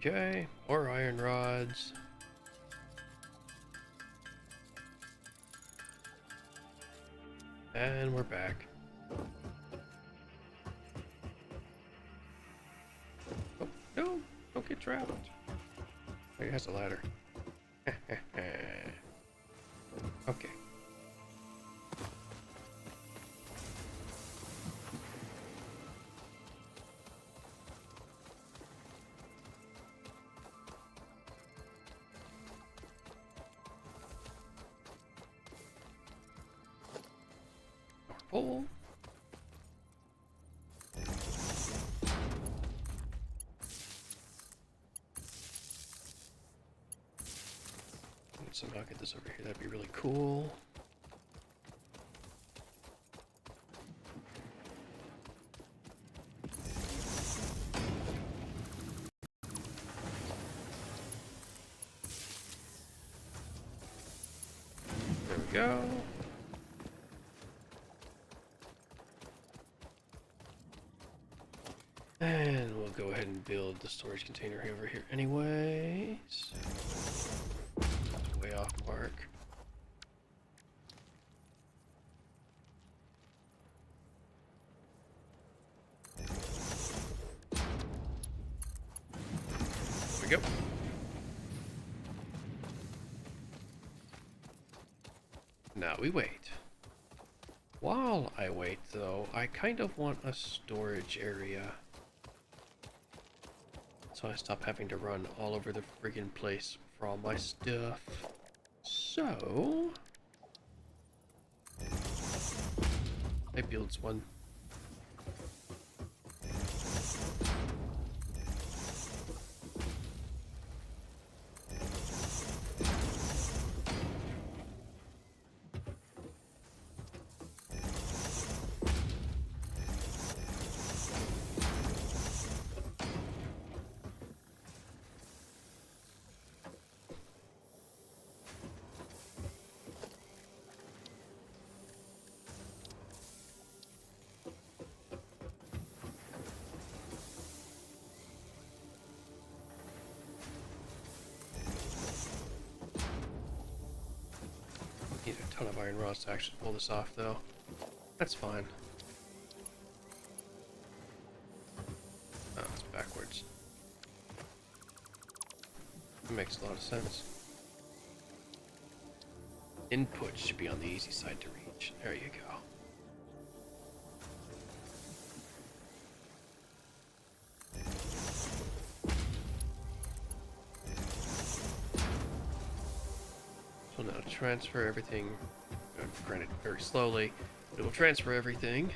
Okay, more iron rods. And we're back. Oh, no, don't get trapped. Oh, he has a ladder. Okay. Pole. Somehow get this over here, that'd be really cool. There we go. And we'll go ahead and build the storage container over here anyways. Way off mark. There we go. Now we wait. While I wait, though, I kind of want a storage area. So I stop having to run all over the friggin' place for all my stuff. So I builds one. Need a ton of iron rods to actually pull this off, though. That's fine. Oh, it's backwards. That makes a lot of sense. Input should be on the easy side to reach. There you go. So now transfer everything, granted very slowly, but it will transfer everything.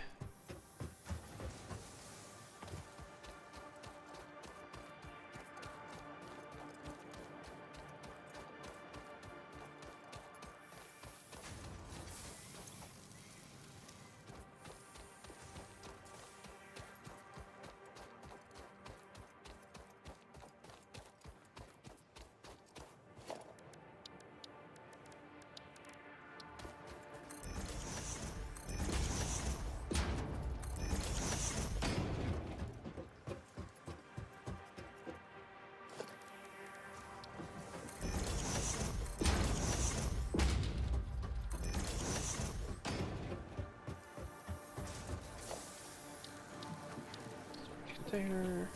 container.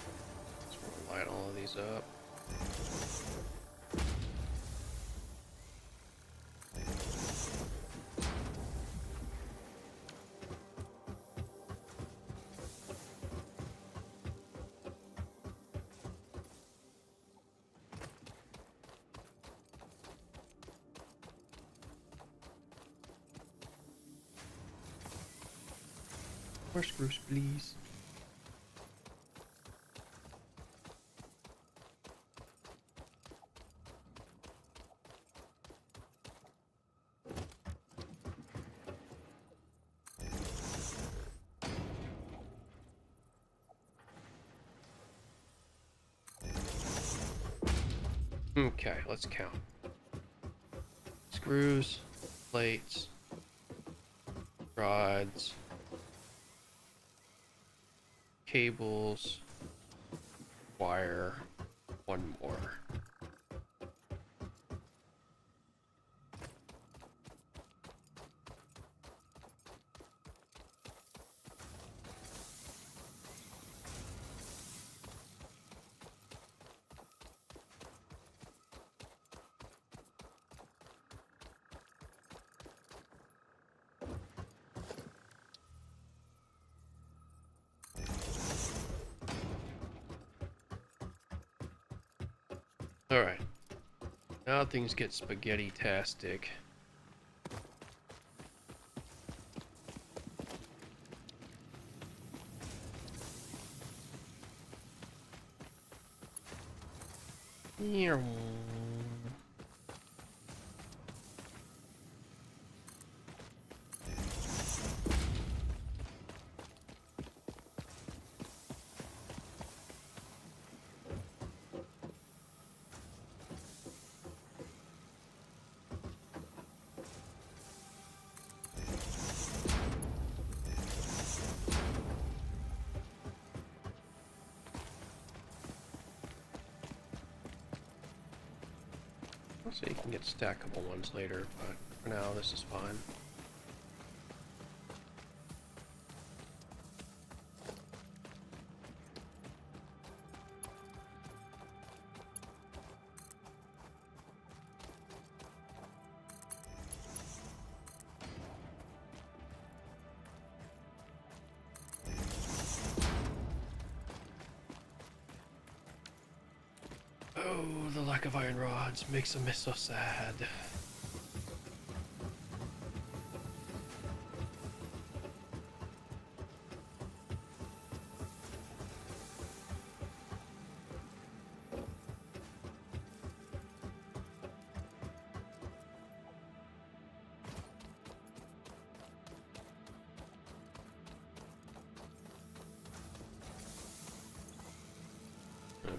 Just want to line all of these up. More spruce, please. Okay, let's count. Screws, plates, rods, cables, wire, one more. Alright. Now things get spaghetti-tastic. So you can get stackable ones later, but for now this is fine. Oh, the lack of iron rods makes me so sad.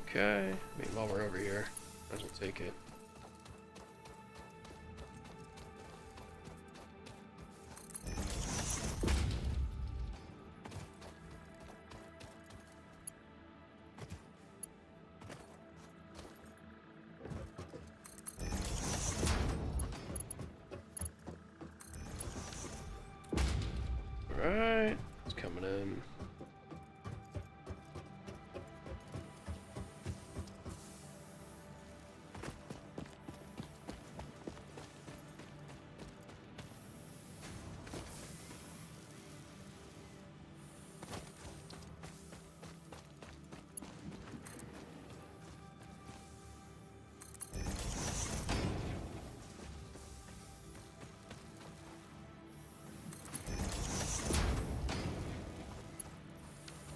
Okay, I mean, while we're over here, might as well take it. Alright, it's coming in.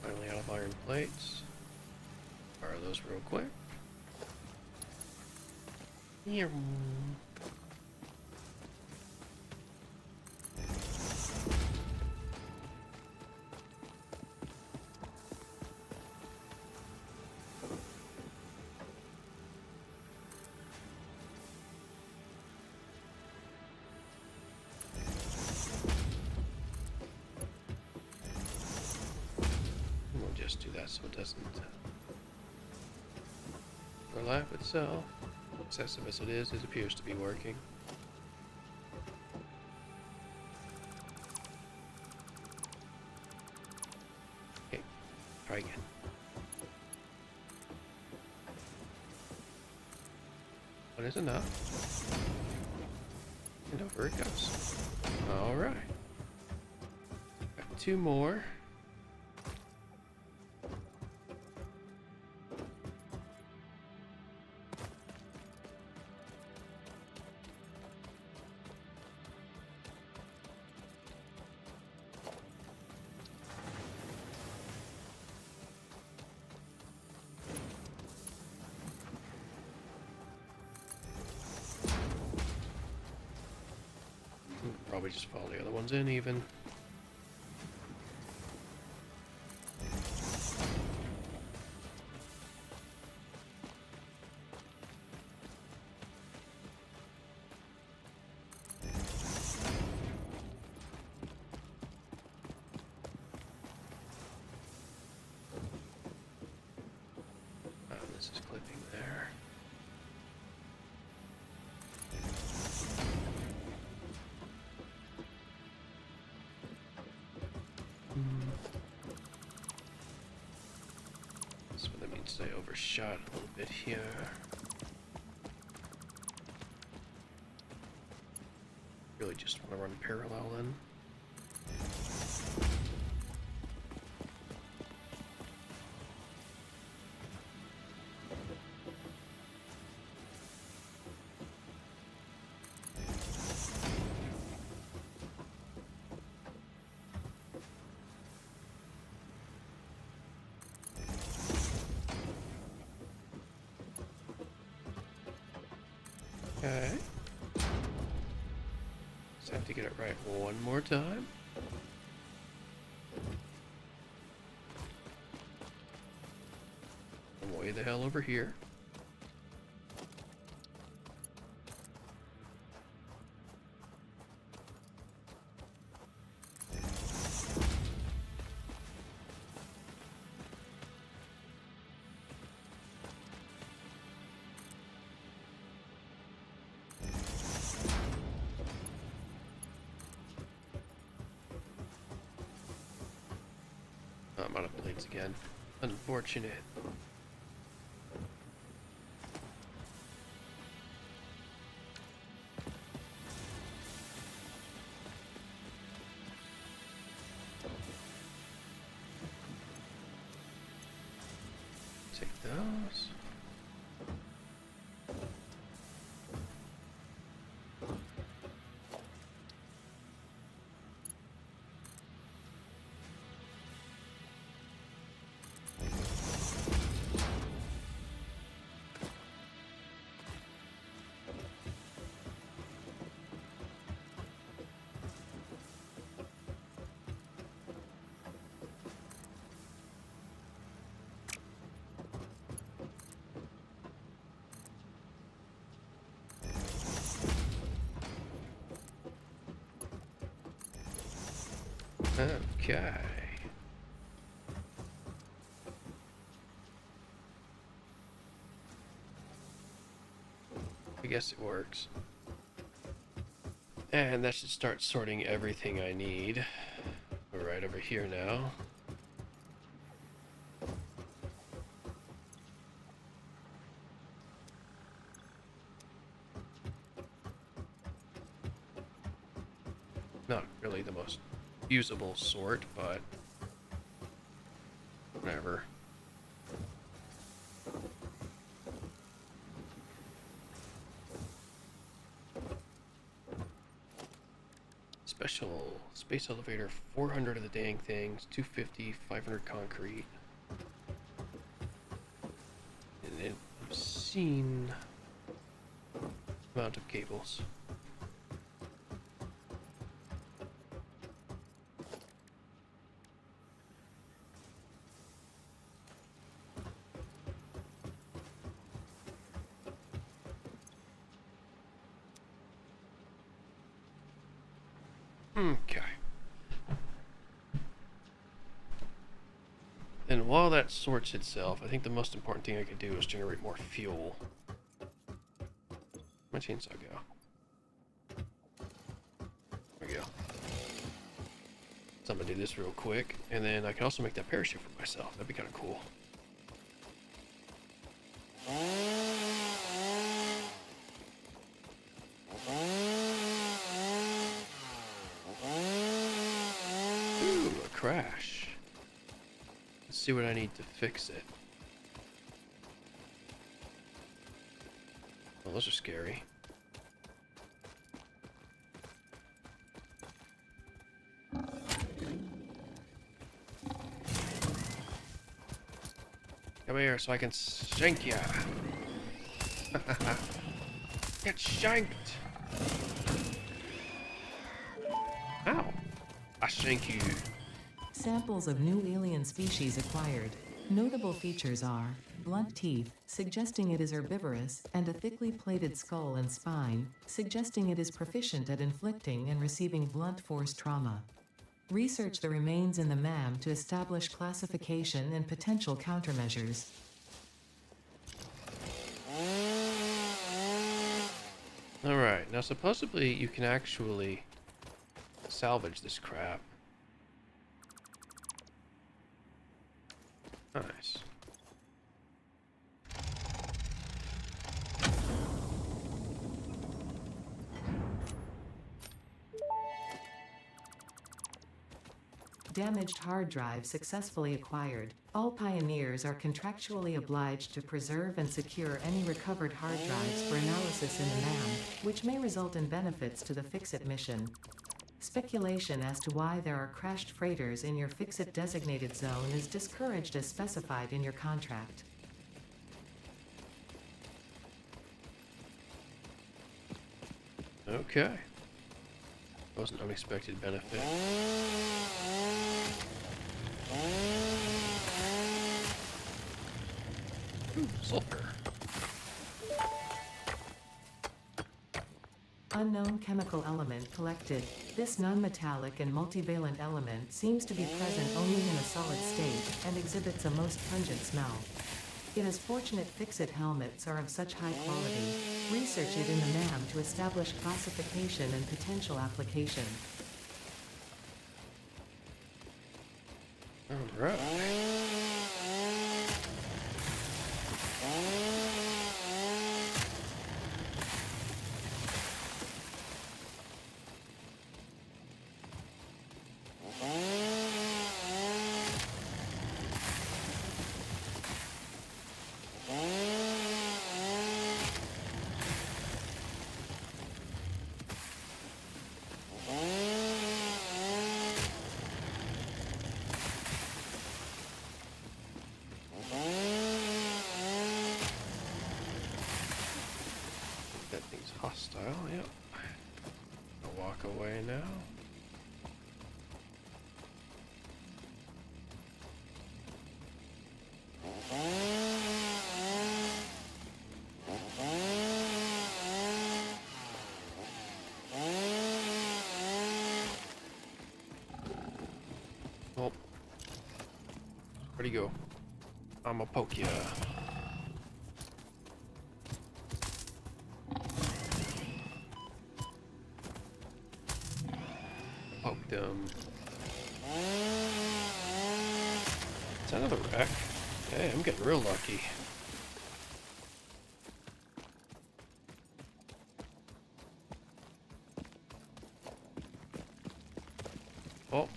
Finally out of iron plates. Borrow those real quick. Here. We'll just do that so it doesn't overlap itself. Excessive as it is, it appears to be working. Okay, try again. One is enough. And over it goes. Alright. Got 2 more. Probably just follow the other ones in even. This is clipping there. That's what that means. I overshot a little bit here. Really just want to run parallel then. Okay. Just have to get it right one more time. I'm way the hell over here. I'm out of blades again. Unfortunate. Take those. Okay. I guess it works. And that should start sorting everything I need. We're right over here now. Not really the most usable sort, but whatever. Special space elevator, 400 of the dang things, 250, 500 concrete. And an obscene amount of cables. Okay. And while that sorts itself, I think the most important thing I could do is generate more fuel. My chainsaw go. There we go. So I'm gonna do this real quick, and then I can also make that parachute for myself. That'd be kind of cool. crash. Let's see what I need to fix it. Well, those are scary. Come here so I can shank ya. Get shanked. Ow. I shank you. Samples of new alien species acquired. Notable features are blunt teeth, suggesting it is herbivorous, and a thickly plated skull and spine, suggesting it is proficient at inflicting and receiving blunt force trauma. Research the remains in the MAM to establish classification and potential countermeasures. Alright, now supposedly you can actually salvage this crap. Nice. Damaged hard drive successfully acquired. All pioneers are contractually obliged to preserve and secure any recovered hard drives for analysis in the MAM, which may result in benefits to the Fix-It mission. Speculation as to why there are crashed freighters in your Fix-It designated zone is discouraged as specified in your contract. Okay. That was an unexpected benefit. Ooh, sulfur. Unknown chemical element collected. This non-metallic and multivalent element seems to be present only in a solid state and exhibits a most pungent smell. It is fortunate Fix-It helmets are of such high quality. Research it in the MAM to establish classification and potential application. Alright. That thing's hostile, yep. I'll walk away now. Oh. Where'd he go? I'ma poke ya. Poke them. Is that another wreck? Hey, I'm getting real lucky. Oh.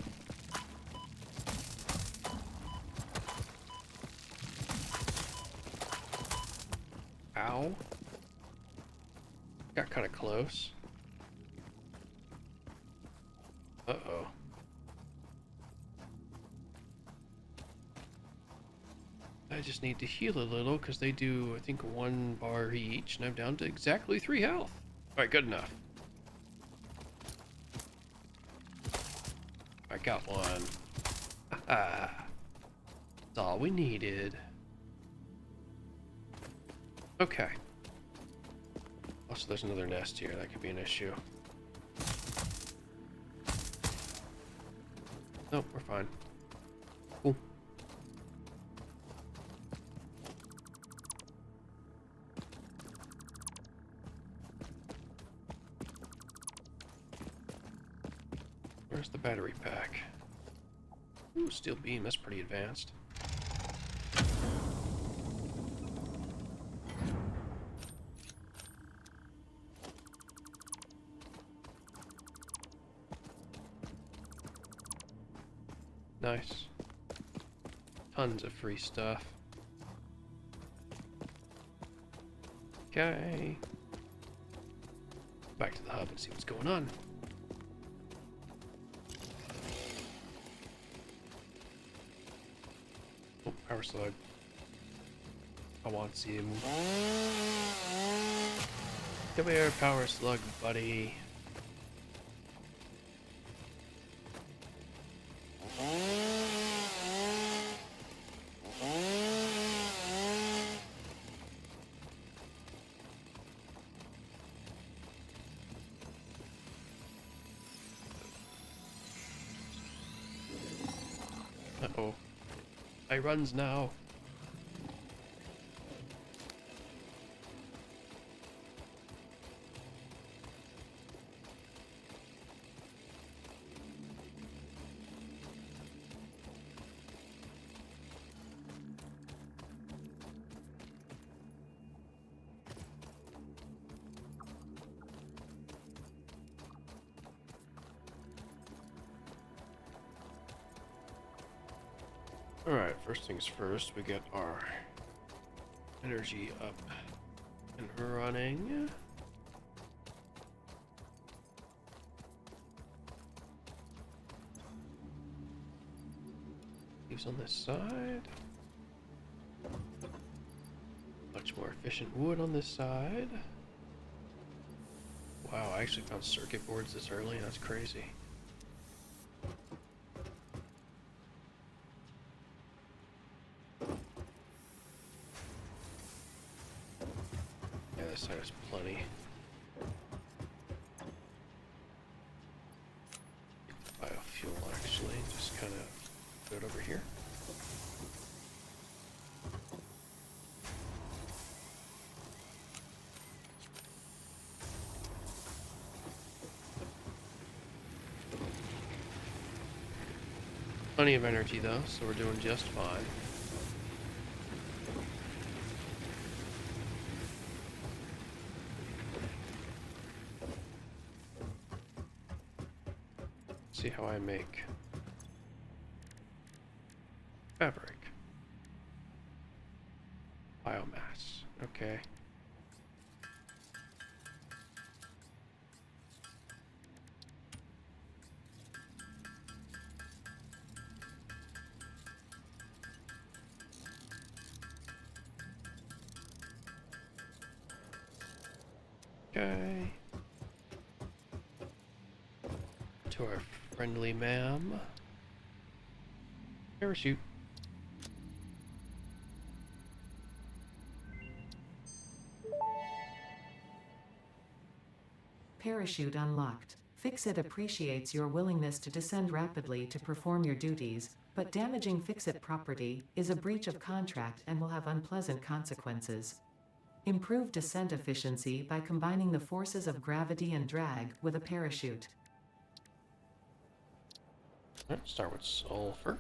Ow. Got kind of close. Uh-oh. I just need to heal a little because they do, I think, 1 bar each, and I'm down to exactly 3 health. Alright, good enough. I got one. Haha. That's all we needed. Okay. Also, there's another nest here. That could be an issue. Nope, we're fine. Cool. Where's the battery pack? Ooh, steel beam. That's pretty advanced. Nice. Tons of free stuff. Okay. Back to the hub and see what's going on. Oh, power slug. I want to see him. Come here, power slug, buddy. Uh-oh. I runs now. Alright, first things first, we get our energy up and running. Leaves on this side. Much more efficient wood on this side. Wow, I actually found circuit boards this early, that's crazy. This side has plenty. Biofuel, actually, just kind of put it over here. Plenty of energy though, so we're doing just fine. See how I make fabric. Biomass. Okay. Okay. To our friendly ma'am. Parachute. Parachute unlocked. Fix-It appreciates your willingness to descend rapidly to perform your duties, but damaging Fix-It property is a breach of contract and will have unpleasant consequences. Improve descent efficiency by combining the forces of gravity and drag with a parachute. Let's start with sulfur.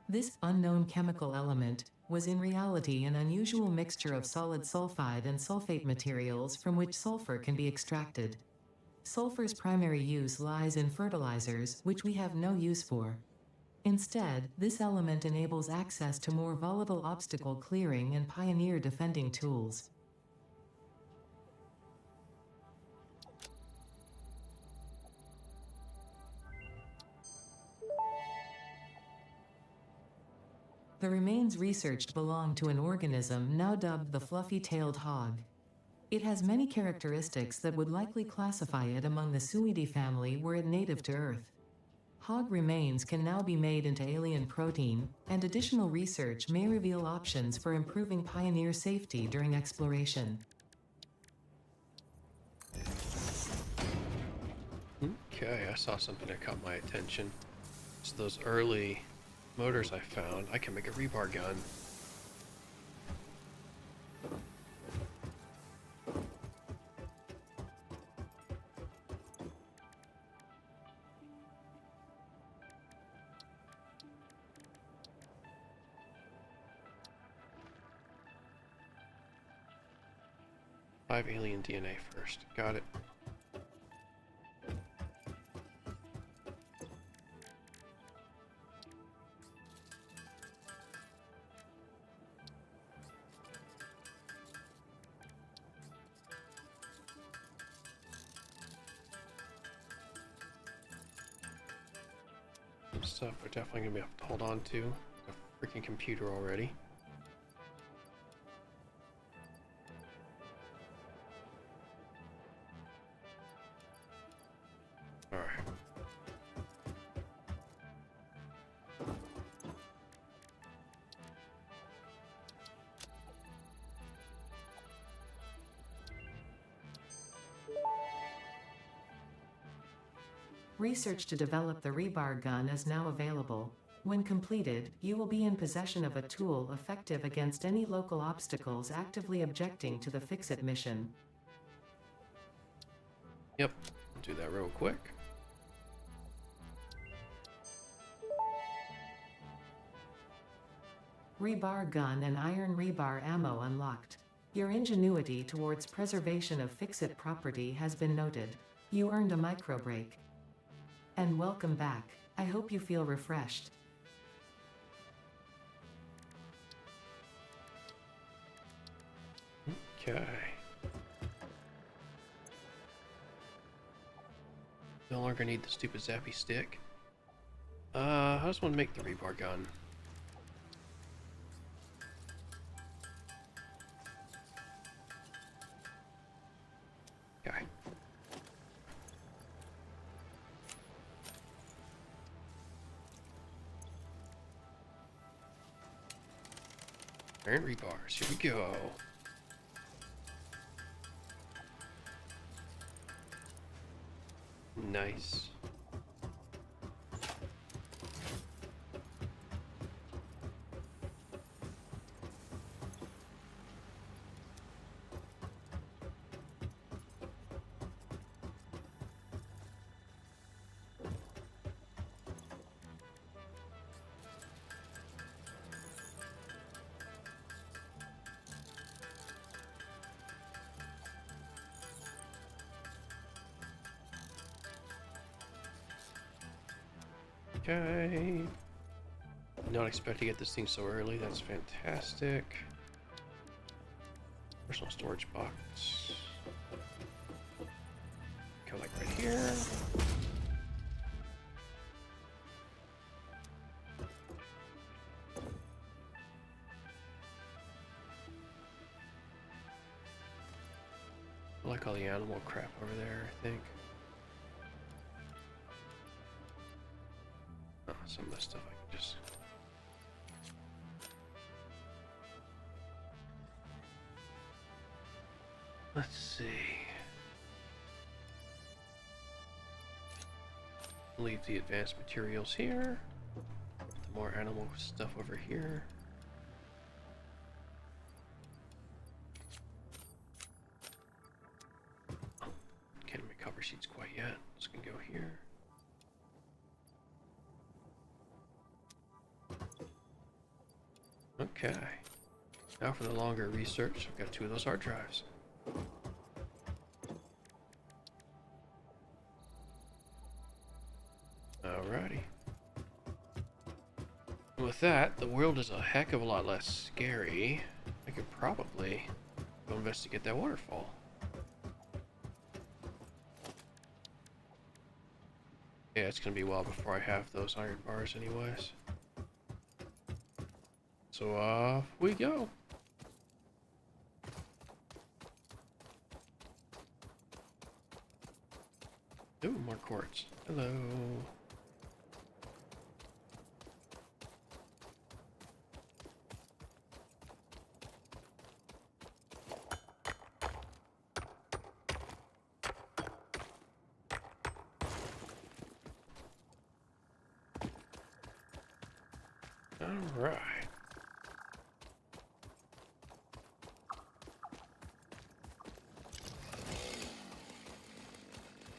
This unknown chemical element was in reality an unusual mixture of solid sulfide and sulfate materials from which sulfur can be extracted. Sulfur's primary use lies in fertilizers, which we have no use for. Instead, this element enables access to more volatile obstacle clearing and pioneer defending tools. The remains researched belong to an organism now dubbed the fluffy-tailed hog. It has many characteristics that would likely classify it among the Suidae family were it native to Earth. Hog remains can now be made into alien protein, and additional research may reveal options for improving pioneer safety during exploration. Okay, I saw something that caught my attention. It's those early motors I found. I can make a rebar gun. 5 alien DNA first. Got it. Some stuff we're definitely gonna be able to hold on to. A freaking computer already. Alright. Research to develop the rebar gun is now available. When completed, you will be in possession of a tool effective against any local obstacles actively objecting to the Fix-It mission. Yep. I'll do that real quick. Rebar gun and iron rebar ammo unlocked. Your ingenuity towards preservation of Fix-It property has been noted. You earned a micro break. And welcome back. I hope you feel refreshed. Okay. No longer need the stupid zappy stick. I just want to make the rebar gun. Okay. Iron rebars, here we go. Nice. Okay. Not expect to get this thing so early. That's fantastic. Personal storage box. Go like right here. I like all the animal crap over there, I think. Oh, some of the stuff I can just... Let's see. Leave the advanced materials here. The more animal stuff over here. Can't make cover sheets quite yet. This can go here. Okay. Now for the longer research. I've got 2 of those hard drives. Alrighty. With that, the world is a heck of a lot less scary. I could probably go investigate that waterfall. Yeah, it's gonna be a while before I have those iron bars anyways. So off we go. Ooh, more quartz. Hello. All right.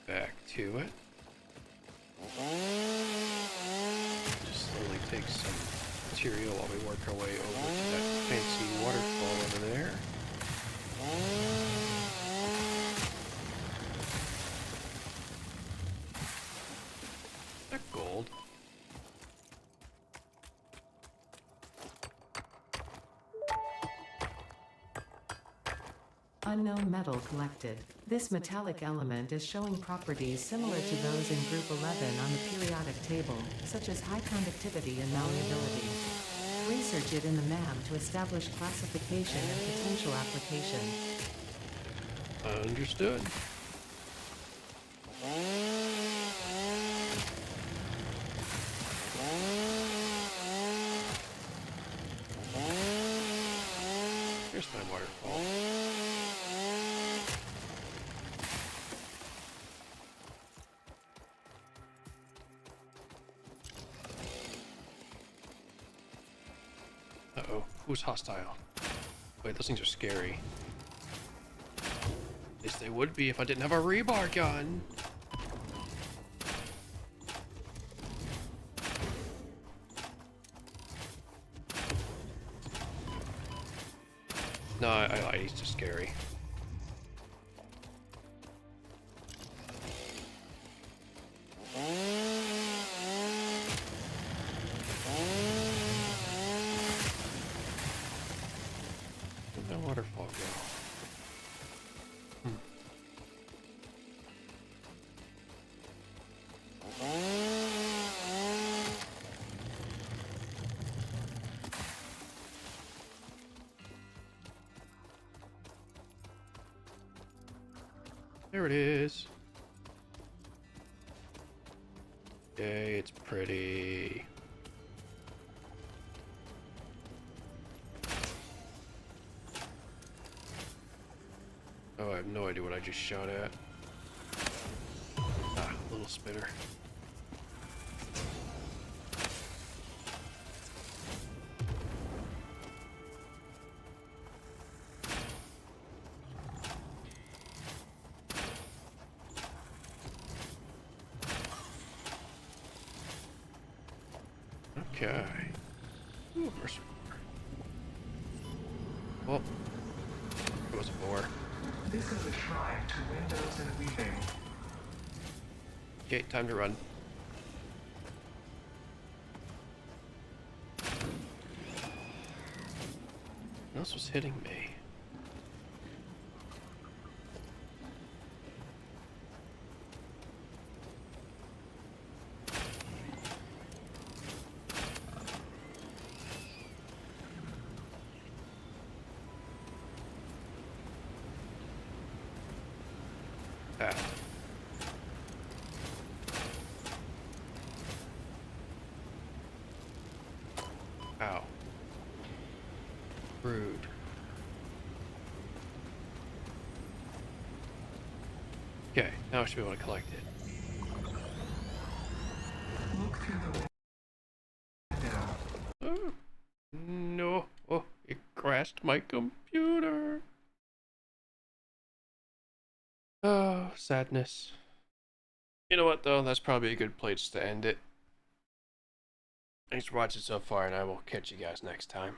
Back to it. Just slowly take some material while we work our way over to that fancy waterfall over there. Unknown metal collected. This metallic element is showing properties similar to those in Group 11 on the periodic table, such as high conductivity and malleability. Research it in the MAM to establish classification and potential application. Understood. Here's my waterfall. Uh-oh, who's hostile? Wait, those things are scary. At least they would be if I didn't have a rebar gun. No, I lied, he's just scary. Where'd that waterfall go? There it is. Yay, it's pretty. Oh, I have no idea what I just shot at. Ah, little spitter. Okay. Ooh, first. Well, it was a boar. This is a shrine to windows and weaving. Okay, time to run. What else was hitting me? Ah. Ow. Rude. Okay, now I should be able to collect it. Look through the window. Oh, no. Oh, it crashed my computer. Oh, sadness. You know what, though? That's probably a good place to end it. Thanks for watching so far, and I will catch you guys next time.